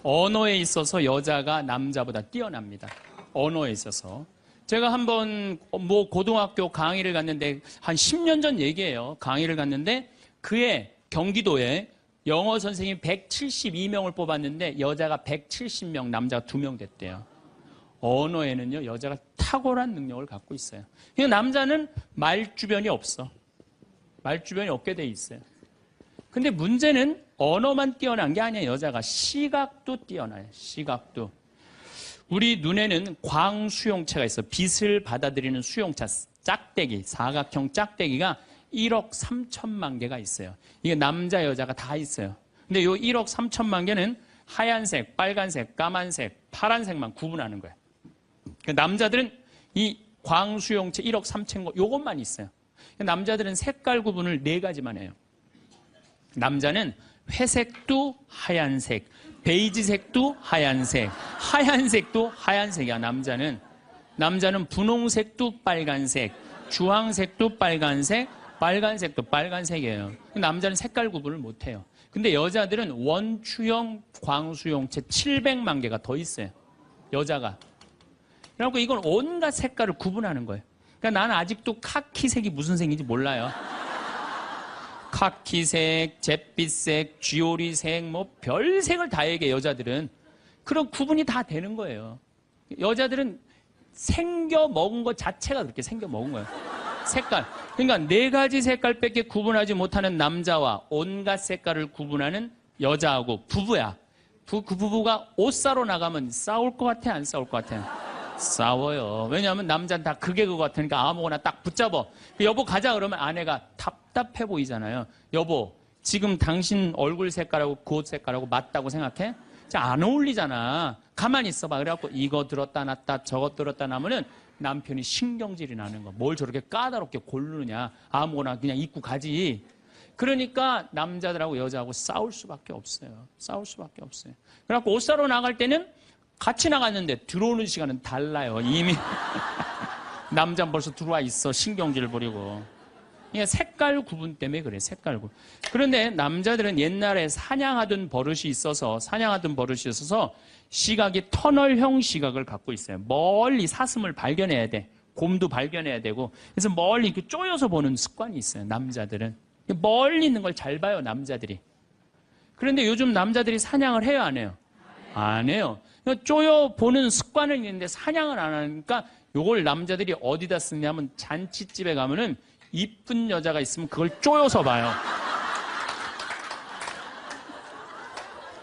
언어에 있어서 여자가 남자보다 뛰어납니다. 언어에 있어서. 제가 한번 뭐 고등학교 강의를 갔는데 한 10년 전 얘기예요. 강의를 갔는데 그해 경기도에 영어 선생님 172명을 뽑았는데 여자가 170명, 남자가 2명 됐대요. 언어에는요 여자가 탁월한 능력을 갖고 있어요. 그러니까 남자는 말주변이 없어. 말주변이 없게 돼 있어요. 근데 문제는 언어만 뛰어난 게 아니에요. 여자가 시각도 뛰어나요. 시각도. 우리 눈에는 광수용체가 있어. 빛을 받아들이는 수용체, 짝대기, 사각형 짝대기가 1억 3천만 개가 있어요. 이게 남자, 여자가 다 있어요. 근데 요 1억 3천만 개는 하얀색, 빨간색, 까만색, 파란색만 구분하는 거예요. 남자들은 이 광수용체 1억 3천 거 요것만 있어요. 남자들은 색깔 구분을 4가지만 해요. 남자는 회색도 하얀색, 베이지색도 하얀색, 하얀색도 하얀색이야. 남자는 분홍색도 빨간색, 주황색도 빨간색, 빨간색도 빨간색이에요. 남자는 색깔 구분을 못해요. 근데 여자들은 원추형 광수용체 700만 개가 더 있어요. 여자가. 그래갖고 이건 온갖 색깔을 구분하는 거예요. 그러니까 나는 아직도 카키색이 무슨 색인지 몰라요. 카키색, 잿빛색, 쥐오리색, 뭐 별색을 다 얘기해, 여자들은. 그런 구분이 다 되는 거예요. 여자들은 생겨 먹은 것 자체가 그렇게 생겨 먹은 거예요. 색깔. 그러니까 4가지 색깔밖에 구분하지 못하는 남자와 온갖 색깔을 구분하는 여자하고 부부야. 그 부부가 옷 사러 나가면 싸울 것 같아, 안 싸울 것 같아? 싸워요. 왜냐하면 남자는 다 그게 그거 같으니까 아무거나 딱 붙잡어. 여보 가자 그러면 아내가 답답해 보이잖아요. 여보, 지금 당신 얼굴 색깔하고 그 옷 색깔하고 맞다고 생각해? 안 어울리잖아. 가만히 있어봐. 그래갖고 이거 들었다 놨다 저것 들었다 놔면은 남편이 신경질이 나는 거. 뭘 저렇게 까다롭게 고르느냐. 아무거나 그냥 입고 가지. 그러니까 남자들하고 여자하고 싸울 수밖에 없어요. 싸울 수밖에 없어요. 그래갖고 옷 사러 나갈 때는 같이 나갔는데 들어오는 시간은 달라요. 이미 남자는 벌써 들어와 있어. 신경질 부리고. 이게 색깔 구분 때문에 그래. 색깔 구분. 그런데 남자들은 옛날에 사냥하던 버릇이 있어서 시각이 터널형 시각을 갖고 있어요. 멀리 사슴을 발견해야 돼. 곰도 발견해야 되고. 그래서 멀리 이렇게 쪼여서 보는 습관이 있어요. 남자들은. 멀리 있는 걸 잘 봐요. 남자들이. 그런데 요즘 남자들이 사냥을 해요, 안 해요? 안 해요. 쪼여 보는 습관은 있는데 사냥을 안 하니까 요걸 남자들이 어디다 쓰냐면 잔치집에 가면은 이쁜 여자가 있으면 그걸 쪼여서 봐요.